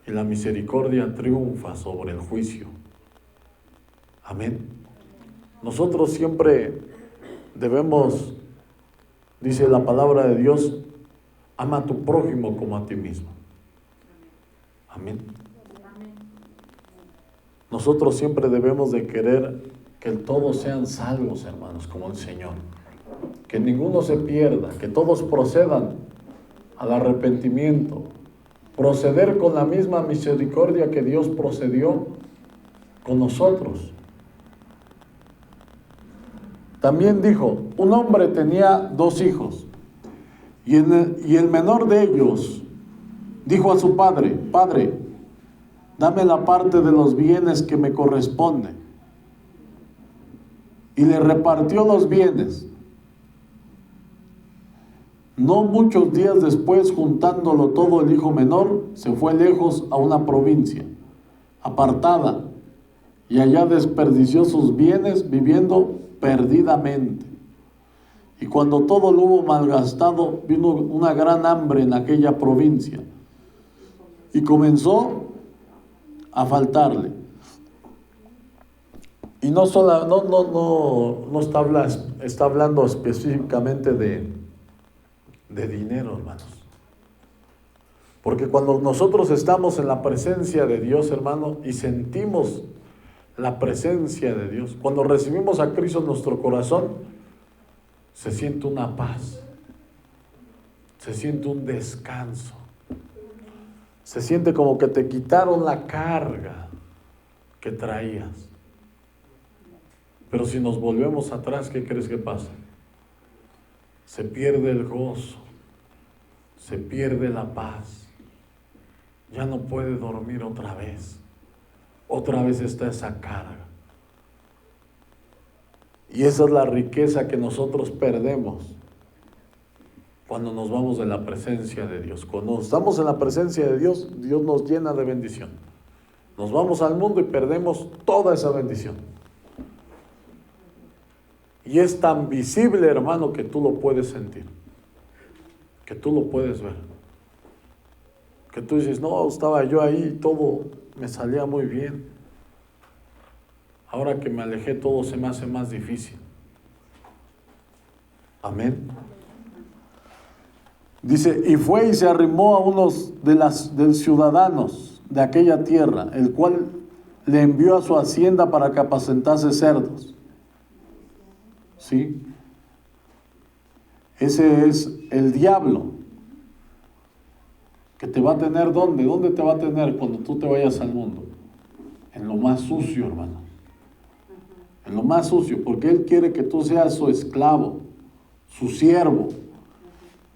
Y la misericordia triunfa sobre el juicio. Amén. Nosotros siempre debemos, dice la palabra de Dios, ama a tu prójimo como a ti mismo. Amén. Nosotros siempre debemos de querer que todos sean salvos, hermanos, como el Señor. Que ninguno se pierda, que todos procedan al arrepentimiento. Proceder con la misma misericordia que Dios procedió con nosotros. También dijo, un hombre tenía 2 hijos, y el menor de ellos dijo a su padre, Padre, dame la parte de los bienes que me corresponde. Y le repartió los bienes. No muchos días después, juntándolo todo, el hijo menor se fue lejos a una provincia apartada, y allá desperdició sus bienes viviendo perdidamente. Y cuando todo lo hubo malgastado, vino una gran hambre en aquella provincia, y comenzó a faltarle. Y no está hablando específicamente de dinero, hermanos. Porque cuando nosotros estamos en la presencia de Dios, hermano, y sentimos la presencia de Dios, cuando recibimos a Cristo en nuestro corazón, se siente una paz, se siente un descanso, se siente como que te quitaron la carga que traías. Pero si nos volvemos atrás, ¿qué crees que pasa? Se pierde el gozo, se pierde la paz, ya no puede dormir otra vez está esa carga. Y esa es la riqueza que nosotros perdemos cuando nos vamos de la presencia de Dios. Cuando estamos en la presencia de Dios, Dios nos llena de bendición. Nos vamos al mundo y perdemos toda esa bendición. Y es tan visible, hermano, que tú lo puedes sentir. que tú lo puedes ver. Que tú dices, no, estaba yo ahí y todo me salía muy bien. Ahora que me alejé todo se me hace más difícil. Amén. Dice, y fue y se arrimó a unos de ciudadanos de aquella tierra, el cual le envió a su hacienda para que apacentase cerdos. ¿Sí? Ese es el diablo, que te va a tener ¿dónde? ¿Dónde te va a tener cuando tú te vayas al mundo? En lo más sucio, hermano. En lo más sucio, porque él quiere que tú seas su esclavo, su siervo.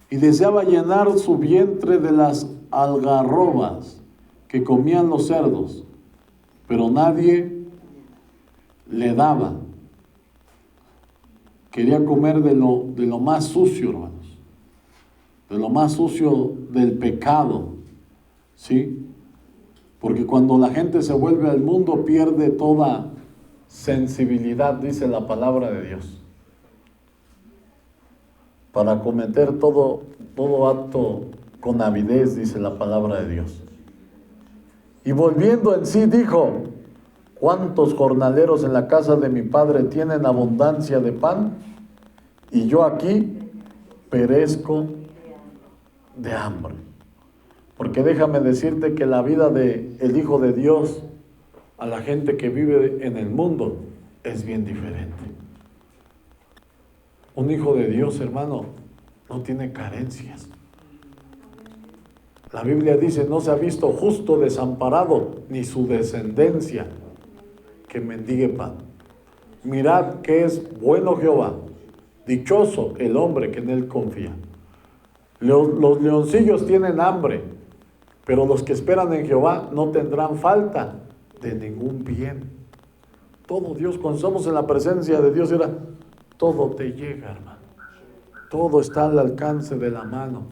Y deseaba llenar su vientre de las algarrobas que comían los cerdos, pero nadie le daba. Quería comer de lo más sucio, hermanos, de lo más sucio del pecado, ¿sí? Porque cuando la gente se vuelve al mundo pierde toda sensibilidad, dice la palabra de Dios, para cometer todo acto con avidez, dice la palabra de Dios. Y volviendo en sí dijo, ¿cuántos jornaleros en la casa de mi padre tienen abundancia de pan? Y yo aquí perezco de hambre. Porque déjame decirte que la vida del Hijo de Dios a la gente que vive en el mundo es bien diferente. Un hijo de Dios, hermano, no tiene carencias. La Biblia dice, no se ha visto justo desamparado, ni su descendencia que mendigue pan. Mirad que es bueno Jehová, dichoso el hombre que en él confía. Los leoncillos tienen hambre, pero los que esperan en Jehová no tendrán falta de ningún bien. Todo Dios, cuando estamos en la presencia de Dios, todo te llega, hermano. Todo está al alcance de la mano.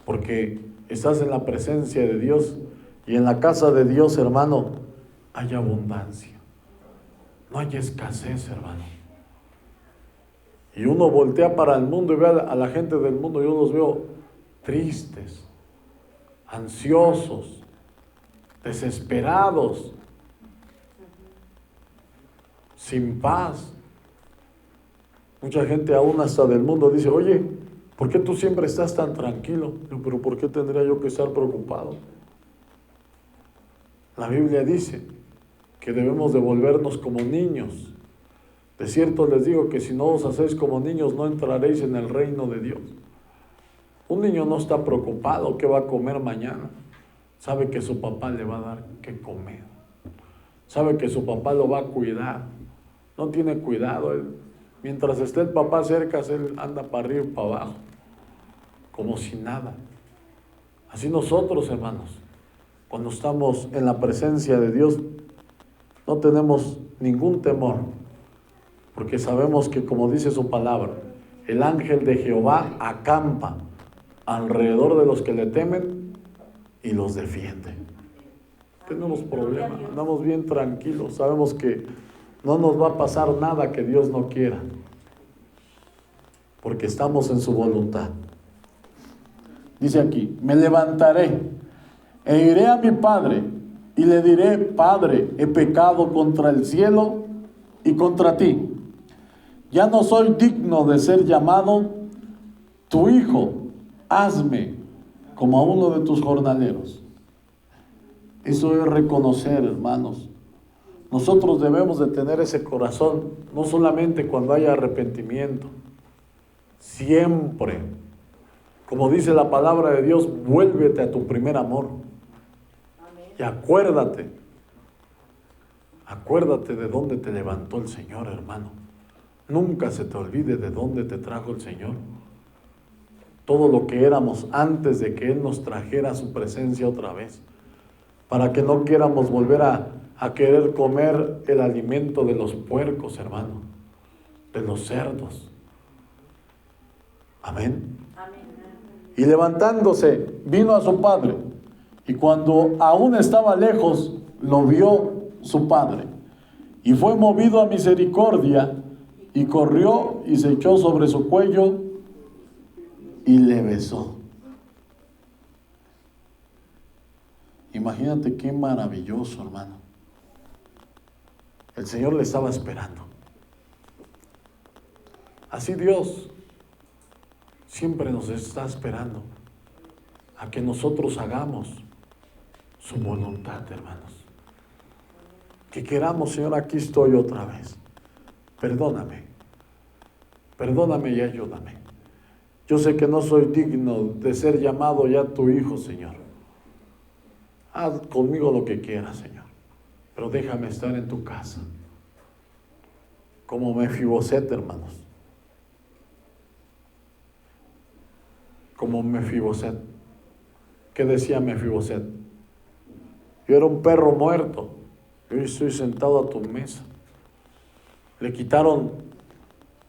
Porque estás en la presencia de Dios y en la casa de Dios, hermano, hay abundancia. No hay escasez, hermano. Y uno voltea para el mundo y ve a la gente del mundo, yo los veo tristes, ansiosos, desesperados, sin paz. Mucha gente aún hasta del mundo dice, oye, ¿por qué tú siempre estás tan tranquilo? Pero ¿por qué tendría yo que estar preocupado? La Biblia dice que debemos de volvernos como niños. De cierto les digo que si no os hacéis como niños, no entraréis en el reino de Dios. Un niño no está preocupado qué va a comer mañana. Sabe que su papá le va a dar qué comer. Sabe que su papá lo va a cuidar. No tiene cuidado. Mientras esté el papá cerca, él anda para arriba y para abajo, como si nada. Así nosotros, hermanos, cuando estamos en la presencia de Dios, no tenemos ningún temor, porque sabemos que, como dice su palabra, el ángel de Jehová acampa alrededor de los que le temen y los defiende. No tenemos problema, andamos bien tranquilos, sabemos que no nos va a pasar nada que Dios no quiera, porque estamos en su voluntad. Dice aquí, me levantaré e iré a mi padre y le diré, Padre, he pecado contra el cielo y contra ti. Ya no soy digno de ser llamado tu hijo. Hazme como a uno de tus jornaleros. Eso es reconocer, hermanos. Nosotros debemos de tener ese corazón, no solamente cuando haya arrepentimiento, siempre. Como dice la palabra de Dios, vuélvete a tu primer amor. Amén. Y acuérdate de dónde te levantó el Señor, hermano. Nunca se te olvide de dónde te trajo el Señor. Todo lo que éramos antes de que Él nos trajera a su presencia otra vez. Para que no queramos volver a querer comer el alimento de los puercos, hermano, de los cerdos. Amén. Amén. Y levantándose, vino a su padre, y cuando aún estaba lejos, lo vio su padre, y fue movido a misericordia, y corrió y se echó sobre su cuello y le besó. Imagínate qué maravilloso, hermano. El Señor le estaba esperando. Así Dios siempre nos está esperando a que nosotros hagamos su voluntad, hermanos. Que queramos, Señor, aquí estoy otra vez. Perdóname y ayúdame. Yo sé que no soy digno de ser llamado ya tu hijo, Señor. Haz conmigo lo que quieras, Señor, pero déjame estar en tu casa. Como Mefiboset, hermanos. Como Mefiboset. ¿Qué decía Mefiboset? Yo era un perro muerto. Yo estoy sentado a tu mesa. Le quitaron,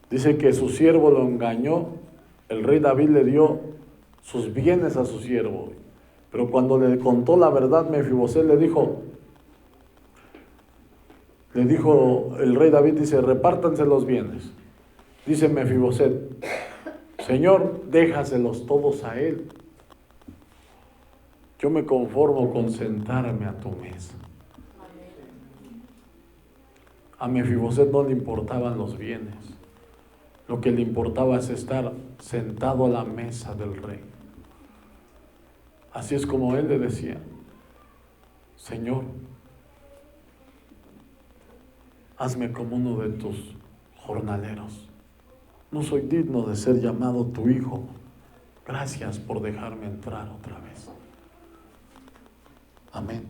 dice que su siervo lo engañó. El rey David le dio sus bienes a su siervo. Pero cuando le contó la verdad, Mefiboset le dijo el rey David, dice, repártanse los bienes. Dice Mefiboset, Señor, déjaselos todos a él. Yo me conformo con sentarme a tu mesa. A Mefiboset no le importaban los bienes. Lo que le importaba es estar sentado a la mesa del rey. Así es como él le decía, Señor, hazme como uno de tus jornaleros. No soy digno de ser llamado tu hijo. Gracias por dejarme entrar otra vez. Amén.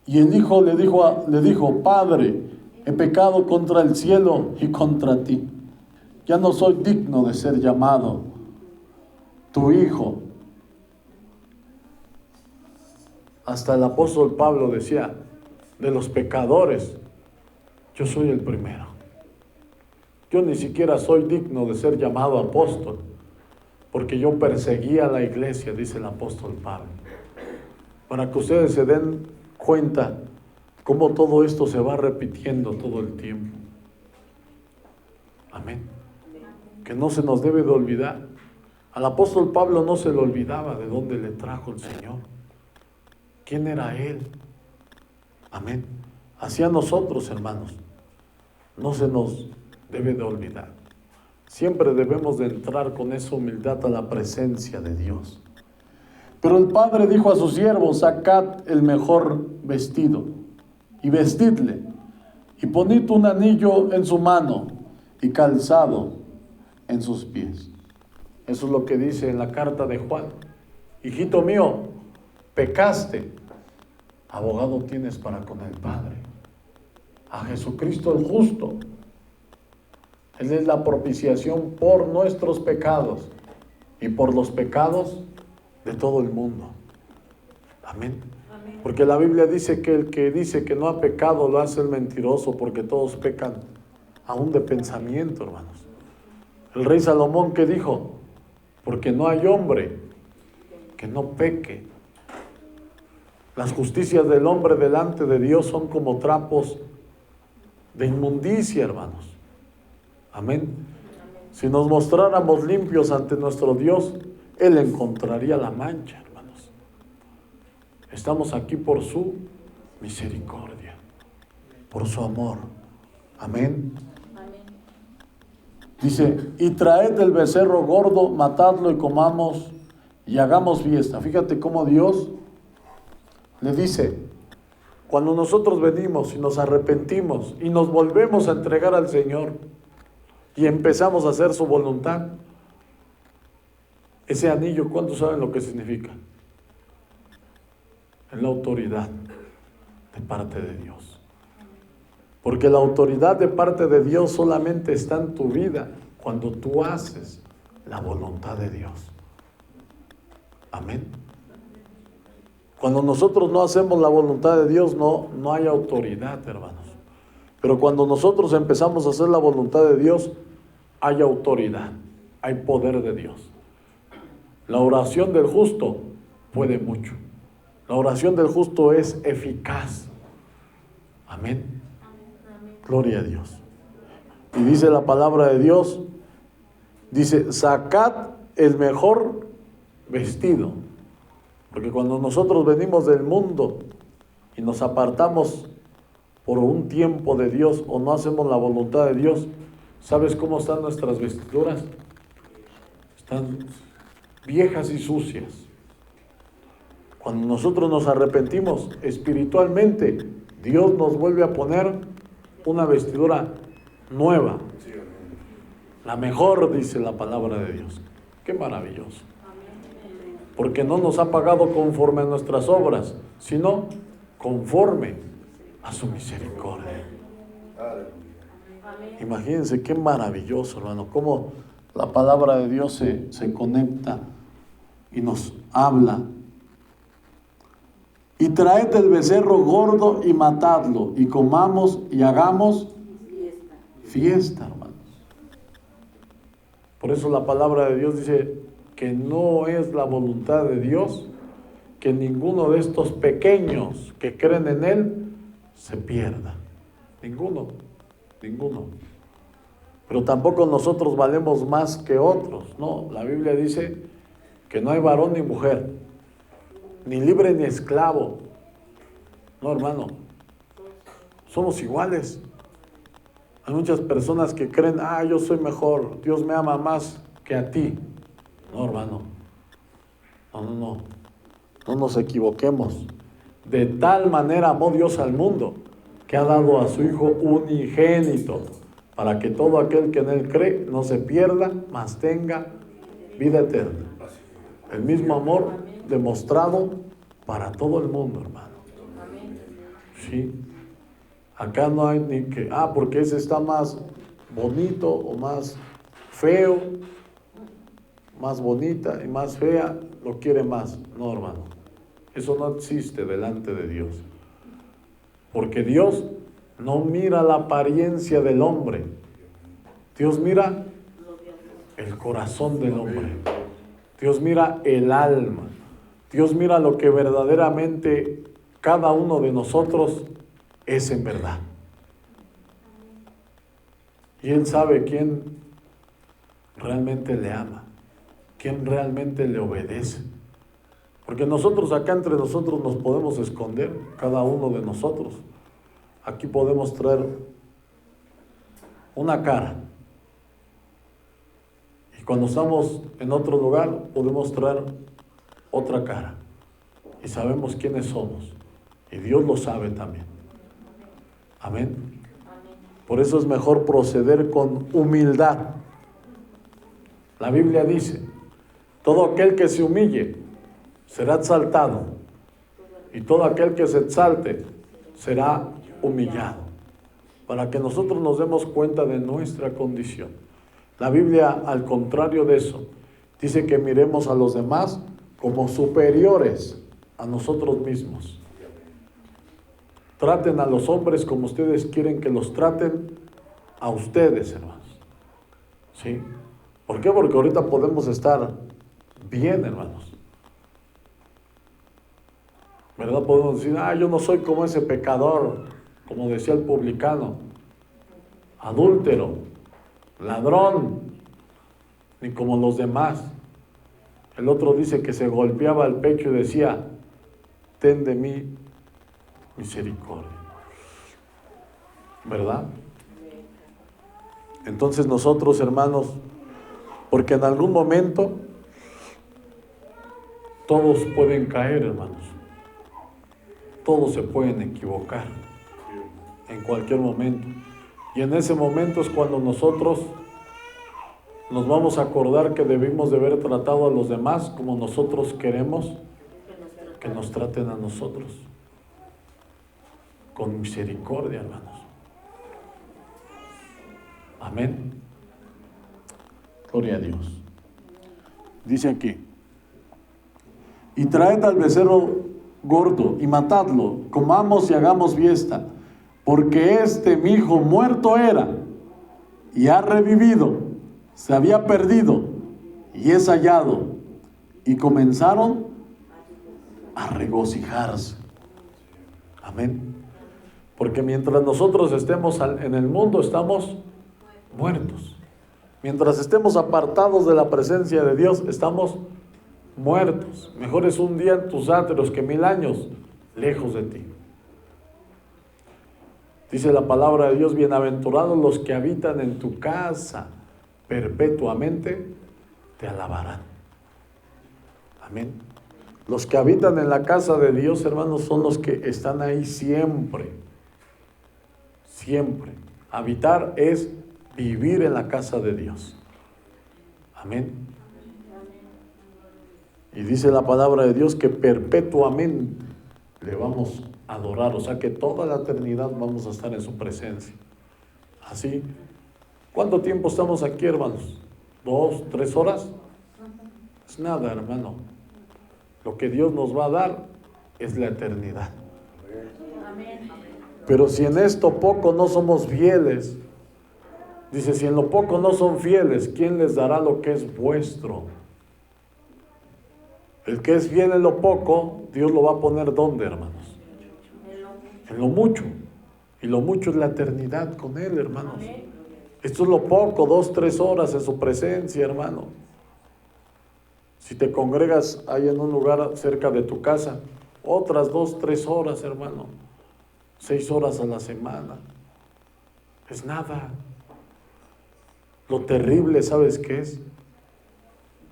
Y el hijo le dijo, Padre, he pecado contra el cielo y contra ti. Ya no soy digno de ser llamado tu hijo. Hasta el apóstol Pablo decía, de los pecadores, yo soy el primero. Yo ni siquiera soy digno de ser llamado apóstol, porque yo perseguía a la iglesia, dice el apóstol Pablo. Para que ustedes se den cuenta cómo todo esto se va repitiendo todo el tiempo. Amén. Que no se nos debe de olvidar. Al apóstol Pablo no se le olvidaba de dónde le trajo el Señor. ¿Quién era él? Amén. Así a nosotros, hermanos, no se nos debe de olvidar. Siempre debemos de entrar con esa humildad a la presencia de Dios. Pero el padre dijo a sus siervos, sacad el mejor vestido y vestidle, y poned un anillo en su mano y calzado en sus pies. Eso es lo que dice en la carta de Juan. Hijito mío, pecaste, abogado tienes para con el Padre, a Jesucristo el justo. Él es la propiciación por nuestros pecados y por los pecados de todo el mundo. Amén. Amén. Porque la Biblia dice que el que dice que no ha pecado lo hace el mentiroso, porque todos pecan aún de pensamiento, hermanos. El rey Salomón, ¿qué dijo? Porque no hay hombre que no peque. Las justicias del hombre delante de Dios son como trapos de inmundicia, hermanos. Amén. Si nos mostráramos limpios ante nuestro Dios, Él encontraría la mancha, hermanos. Estamos aquí por su misericordia, por su amor. Amén. Dice, y traed el becerro gordo, matadlo y comamos y hagamos fiesta. Fíjate cómo Dios le dice, cuando nosotros venimos y nos arrepentimos y nos volvemos a entregar al Señor y empezamos a hacer su voluntad, ese anillo, ¿cuántos saben lo que significa? Es la autoridad de parte de Dios. Porque la autoridad de parte de Dios solamente está en tu vida cuando tú haces la voluntad de Dios. Amén. Cuando nosotros no hacemos la voluntad de Dios, no hay autoridad, hermanos. Pero cuando nosotros empezamos a hacer la voluntad de Dios, hay autoridad, hay poder de Dios. La oración del justo puede mucho. La oración del justo es eficaz. Amén. Gloria a Dios. Y dice la palabra de Dios Dice, sacad el mejor vestido. Porque cuando nosotros venimos del mundo y nos apartamos por un tiempo de Dios o no hacemos la voluntad de Dios, ¿sabes cómo están nuestras vestiduras? Están viejas y sucias. Cuando nosotros nos arrepentimos espiritualmente, Dios nos vuelve a poner una vestidura nueva. La mejor, dice la palabra de Dios. Qué maravilloso. Porque no nos ha pagado conforme a nuestras obras, sino conforme a su misericordia. Imagínense qué maravilloso, hermano, cómo la palabra de Dios se conecta y nos habla. Y traed el becerro gordo y matadlo, y comamos y hagamos fiesta, hermanos. Por eso la palabra de Dios dice que no es la voluntad de Dios que ninguno de estos pequeños que creen en Él se pierda. Ninguno. Pero tampoco nosotros valemos más que otros. No, la Biblia dice que no hay varón ni mujer, ni libre ni esclavo. No, hermano, somos iguales. Hay muchas personas que creen, yo soy mejor, Dios me ama más que a ti. No, hermano, no nos equivoquemos. De tal manera amó Dios al mundo, que ha dado a su Hijo unigénito, para que todo aquel que en Él cree no se pierda, mas tenga vida eterna. El mismo amor demostrado para todo el mundo, hermano. Sí. Acá no hay ni que, porque ese está más bonito o más feo, más bonita y más fea, lo quiere más. No, hermano. Eso no existe delante de Dios. Porque Dios no mira la apariencia del hombre. Dios mira el corazón del hombre. Dios mira el alma. Dios mira lo que verdaderamente cada uno de nosotros es en verdad. Y Él sabe quién realmente le ama, quién realmente le obedece. Porque nosotros acá entre nosotros nos podemos esconder, cada uno de nosotros. Aquí podemos traer una cara. Y cuando estamos en otro lugar, podemos traer otra cara. Y sabemos quiénes somos. Y Dios lo sabe también. Amén. Por eso es mejor proceder con humildad. La Biblia dice, todo aquel que se humille será exaltado, y todo aquel que se exalte será humillado, para que nosotros nos demos cuenta de nuestra condición. La Biblia, al contrario de eso, dice que miremos a los demás como superiores a nosotros mismos. Traten a los hombres como ustedes quieren que los traten a ustedes, hermanos. ¿Sí? ¿Por qué? Porque ahorita podemos estar bien, hermanos. ¿Verdad? Podemos decir, yo no soy como ese pecador, como decía el publicano, adúltero, ladrón, ni como los demás. El otro dice que se golpeaba el pecho y decía, ten de mí misericordia. ¿Verdad? Entonces nosotros, hermanos, porque en algún momento todos pueden caer, hermanos. Todos se pueden equivocar en cualquier momento. Y en ese momento es cuando nosotros nos vamos a acordar que debimos de haber tratado a los demás como nosotros queremos que nos traten a nosotros. Con misericordia, hermanos. Amén. Gloria a Dios. Dice aquí, y traed al becerro gordo y matadlo, comamos y hagamos fiesta, porque mi hijo muerto era y ha revivido, se había perdido y es hallado. Y comenzaron a regocijarse. Amén. Porque mientras nosotros estemos en el mundo, estamos muertos. Mientras estemos apartados de la presencia de Dios, estamos muertos. Mejor es un día en tus atrios que 1000 años lejos de ti. Dice la palabra de Dios: bienaventurados los que habitan en tu casa, perpetuamente te alabarán. Amén. Los que habitan en la casa de Dios, hermanos, son los que están ahí siempre. Siempre. Habitar es vivir en la casa de Dios. Amén. Y dice la palabra de Dios que perpetuamente le vamos a adorar, o sea que toda la eternidad vamos a estar en su presencia. Así, ¿cuánto tiempo estamos aquí, hermanos? 2, 3 horas. Es nada, hermano. Lo que Dios nos va a dar es la eternidad. Pero si en esto poco no somos fieles, dice, si en lo poco no son fieles, ¿quién les dará lo que es vuestro? El que es fiel en lo poco, Dios lo va a poner ¿dónde, hermanos? En lo mucho. Y lo mucho es la eternidad con Él, hermanos. Esto es lo poco, 2, 3 horas en su presencia, hermano. Si te congregas ahí en un lugar cerca de tu casa, otras 2, 3 horas, hermano. 6 horas a la semana. Es nada. Lo terrible, ¿sabes qué es?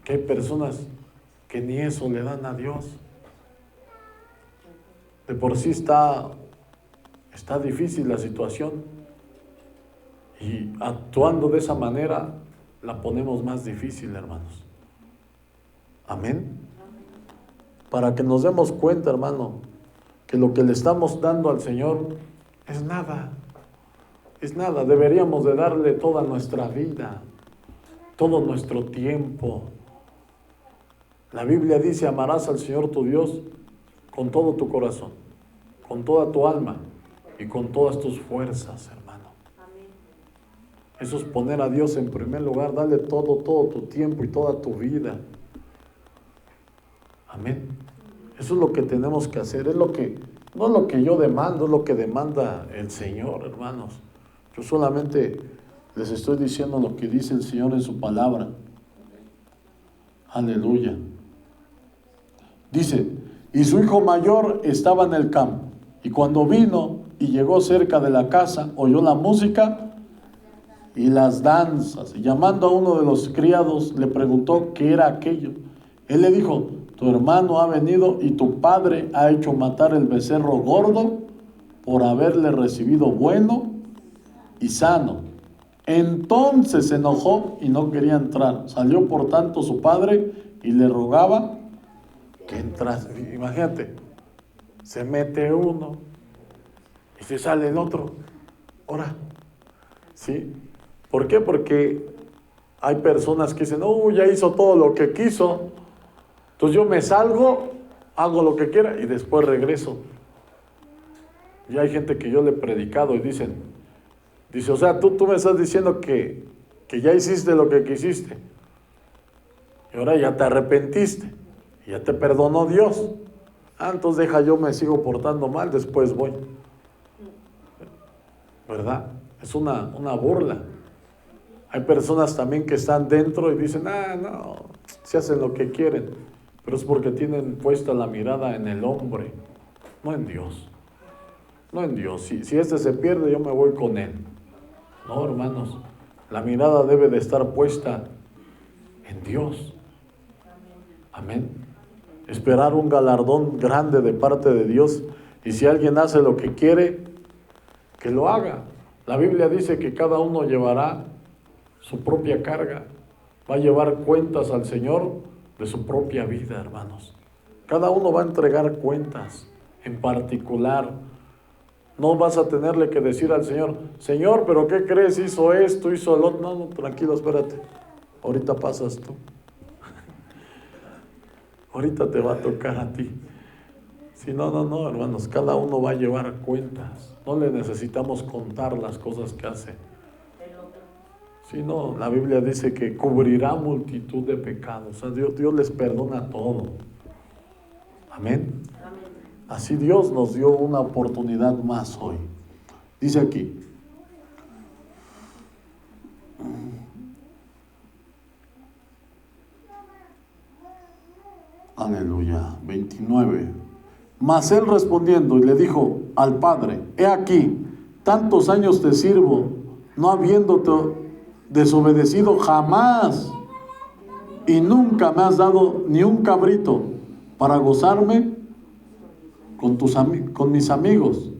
Que hay personas que ni eso le dan a Dios. De por sí está difícil la situación. Y actuando de esa manera, la ponemos más difícil, hermanos. Amén. Para que nos demos cuenta, hermano, que lo que le estamos dando al Señor es nada. Es nada. Deberíamos de darle toda nuestra vida, todo nuestro tiempo. La Biblia dice: amarás al Señor tu Dios con todo tu corazón, con toda tu alma y con todas tus fuerzas, hermano. Amén. Eso es poner a Dios en primer lugar, darle todo tu tiempo y toda tu vida. Amén. Eso es lo que tenemos que hacer, no es lo que yo demando, es lo que demanda el Señor, hermanos. Yo solamente les estoy diciendo lo que dice el Señor en su palabra. Aleluya. Dice: y su hijo mayor estaba en el campo, y cuando vino y llegó cerca de la casa, oyó la música y las danzas, y llamando a uno de los criados, le preguntó qué era aquello. Él le dijo: tu hermano ha venido y tu padre ha hecho matar el becerro gordo por haberle recibido bueno y sano. Entonces se enojó y no quería entrar. Salió por tanto su padre y le rogaba que entrase. Imagínate, se mete uno y se sale el otro. Ahora, ¿sí? ¿Por qué? Porque hay personas que dicen: ya hizo todo lo que quiso, entonces yo me salgo, hago lo que quiera y después regreso. Y hay gente que yo le he predicado y dice, o sea, tú me estás diciendo que ya hiciste lo que quisiste y ahora ya te arrepentiste y ya te perdonó Dios. Entonces yo me sigo portando mal, después voy. ¿Verdad? Es una burla. Hay personas también que están dentro y dicen: no, se hacen lo que quieren, pero es porque tienen puesta la mirada en el hombre, no en Dios. No en Dios. Si este se pierde, yo me voy con él. No, hermanos, la mirada debe de estar puesta en Dios. Amén. Esperar un galardón grande de parte de Dios. Y si alguien hace lo que quiere, que lo haga. La Biblia dice que cada uno llevará su propia carga. Va a llevar cuentas al Señor de su propia vida, hermanos. Cada uno va a entregar cuentas en particular. No vas a tenerle que decir al Señor: Señor, ¿pero qué crees? Hizo esto, hizo el otro. No, tranquilo, espérate. Ahorita pasas tú. Ahorita te va a tocar a ti. Sí, no, hermanos. Cada uno va a llevar cuentas. No le necesitamos contar las cosas que hace. Sí, no, la Biblia dice que cubrirá multitud de pecados. O sea, Dios les perdona todo. Amén. Así Dios nos dio una oportunidad más hoy. Dice aquí: Aleluya. 29. Mas él respondiendo y le dijo al padre: he aquí, tantos años te sirvo, no habiéndote desobedecido jamás, y nunca me has dado ni un cabrito para gozarme con mis amigos.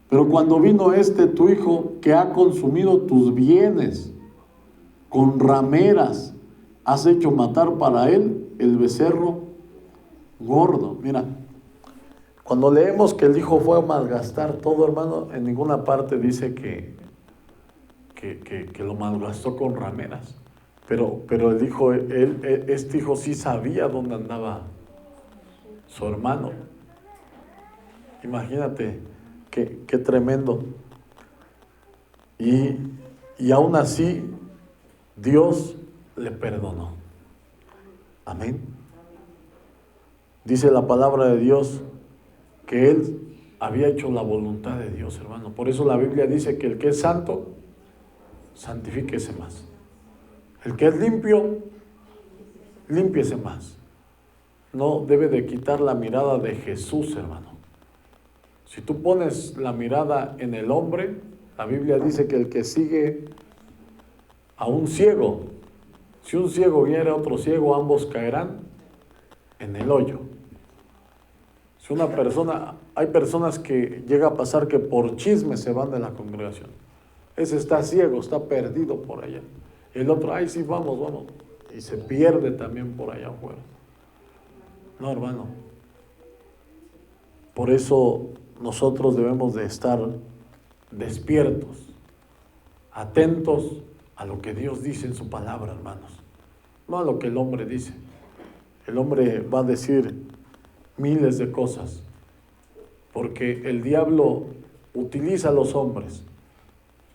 Pero cuando vino tu hijo, que ha consumido tus bienes, con rameras has hecho matar para él el becerro gordo. Mira, cuando leemos que el hijo fue a malgastar todo, hermano, en ninguna parte dice que lo malgastó con rameras. Pero el hijo, este hijo sí sabía dónde andaba su hermano. Imagínate qué tremendo. Y aún así Dios le perdonó. Amén. Dice la palabra de Dios que él había hecho la voluntad de Dios, hermano. Por eso la Biblia dice que el que es santo, santifíquese más. El que es limpio, límpiese más. No debe de quitar la mirada de Jesús, hermano. Si tú pones la mirada en el hombre, la Biblia dice que el que sigue a un ciego, si un ciego viene a otro ciego, ambos caerán en el hoyo. Si una persona, hay personas que llega a pasar que por chisme se van de la congregación. Ese está ciego, está perdido por allá. El otro, ay sí, vamos. Y se pierde también por allá afuera. No, hermano. Por eso nosotros debemos de estar despiertos, atentos a lo que Dios dice en su palabra, hermanos. No a lo que el hombre dice. El hombre va a decir miles de cosas, porque el diablo utiliza a los hombres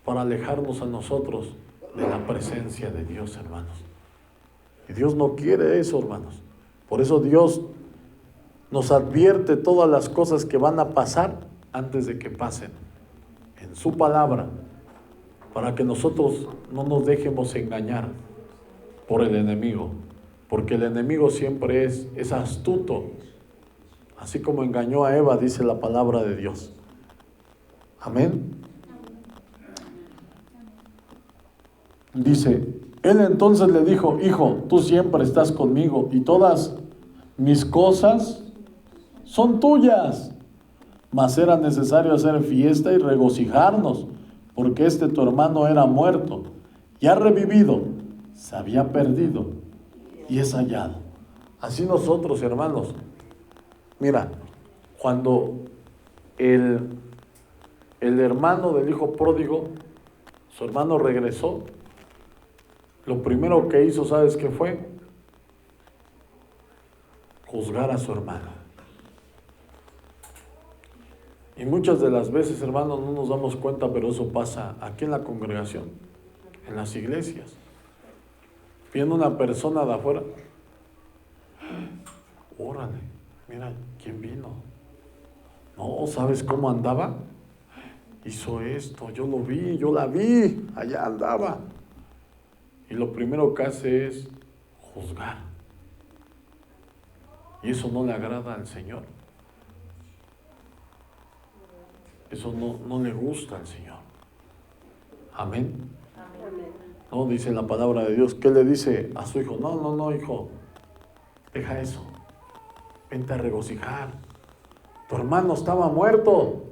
para alejarnos a nosotros de la presencia de Dios, hermanos. Y Dios no quiere eso, hermanos. Por eso Dios nos advierte todas las cosas que van a pasar antes de que pasen en su palabra, para que nosotros no nos dejemos engañar por el enemigo, porque el enemigo siempre es astuto, así como engañó a Eva, dice la palabra de Dios. Amén. Dice, él entonces le dijo: hijo, tú siempre estás conmigo y todas mis cosas son tuyas. Mas era necesario hacer fiesta y regocijarnos, porque tu hermano era muerto y ha revivido, se había perdido y es hallado. Así nosotros, hermanos, mira, cuando el hermano del hijo pródigo, su hermano regresó, lo primero que hizo, ¿sabes qué fue? Juzgar a su hermano. Y muchas de las veces, hermanos, no nos damos cuenta, pero eso pasa aquí en la congregación, en las iglesias. Viendo una persona de afuera, órale, mira, ¿quién vino? No, ¿sabes cómo andaba? Hizo esto, yo lo vi, yo la vi, allá andaba. Y lo primero que hace es juzgar. Y eso no le agrada al Señor. Eso no le gusta al Señor. Amén. No, dice la palabra de Dios. ¿Qué le dice a su hijo? No, hijo, deja eso. Vente a regocijar. Tu hermano estaba muerto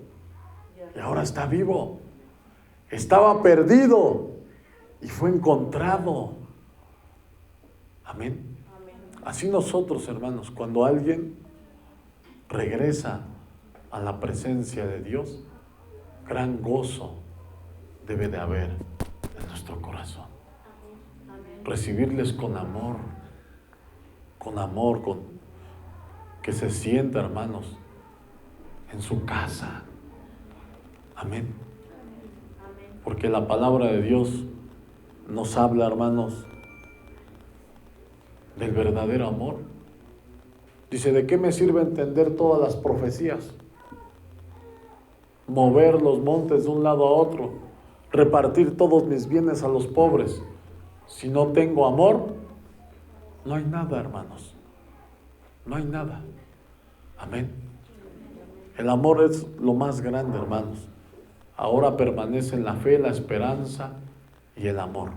y ahora está vivo. Estaba perdido y fue encontrado. Amén. Así nosotros, hermanos, cuando alguien regresa a la presencia de Dios, gran gozo debe de haber en nuestro corazón. Recibirles con amor, que se sienta, hermanos, en su casa. Amén. Porque la palabra de Dios nos habla, hermanos, del verdadero amor. Dice, ¿de qué me sirve entender todas las profecías? Mover los montes de un lado a otro, repartir todos mis bienes a los pobres. Si no tengo amor, no hay nada, hermanos. No hay nada. Amén. El amor es lo más grande, hermanos. Ahora permanecen la fe, la esperanza y el amor.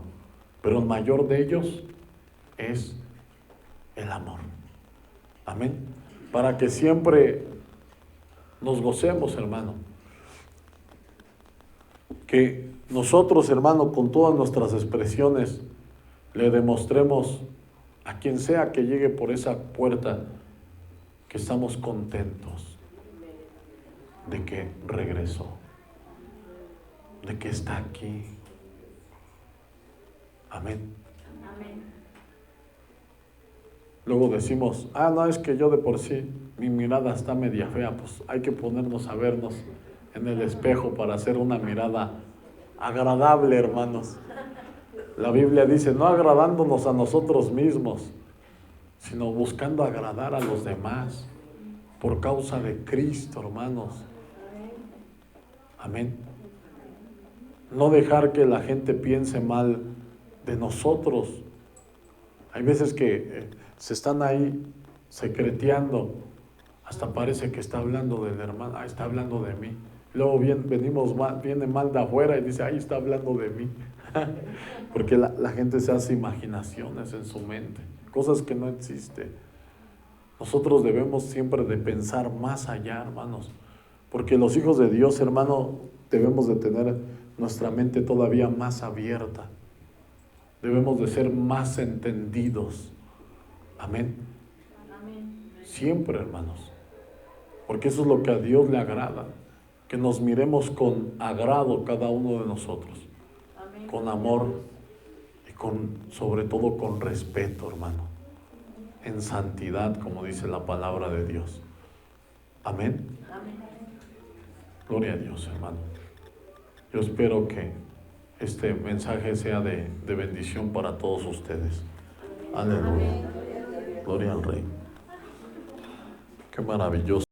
Pero el mayor de ellos es el amor. Amén. Para que siempre nos gocemos, hermano. Que nosotros, hermano, con todas nuestras expresiones, le demostremos a quien sea que llegue por esa puerta que estamos contentos de que regresó, de que está aquí. Amén. Amén. Luego decimos, no, es que yo de por sí, mi mirada está media fea. Pues hay que ponernos a vernos en el espejo para hacer una mirada agradable, hermanos. La Biblia dice, no agradándonos a nosotros mismos, sino buscando agradar a los demás por causa de Cristo, hermanos. Amén. No dejar que la gente piense mal de nosotros. Hay veces que se están ahí secreteando, hasta parece que está hablando del hermano, está hablando de mí. Luego viene mal de afuera y dice, está hablando de mí. Porque la gente se hace imaginaciones en su mente, cosas que no existen. Nosotros debemos siempre de pensar más allá, hermanos, porque los hijos de Dios, hermano, debemos de tener nuestra mente todavía más abierta. Debemos de ser más entendidos. Amén. Amén. Siempre, hermanos, porque eso es lo que a Dios le agrada, que nos miremos con agrado cada uno de nosotros, Amén. con amor y sobre todo con respeto, hermano, en santidad, como dice la palabra de Dios. Amén. Amén. Gloria a Dios, hermano. Yo espero que este mensaje sea de bendición para todos ustedes. Aleluya. Gloria al Rey. Qué maravilloso.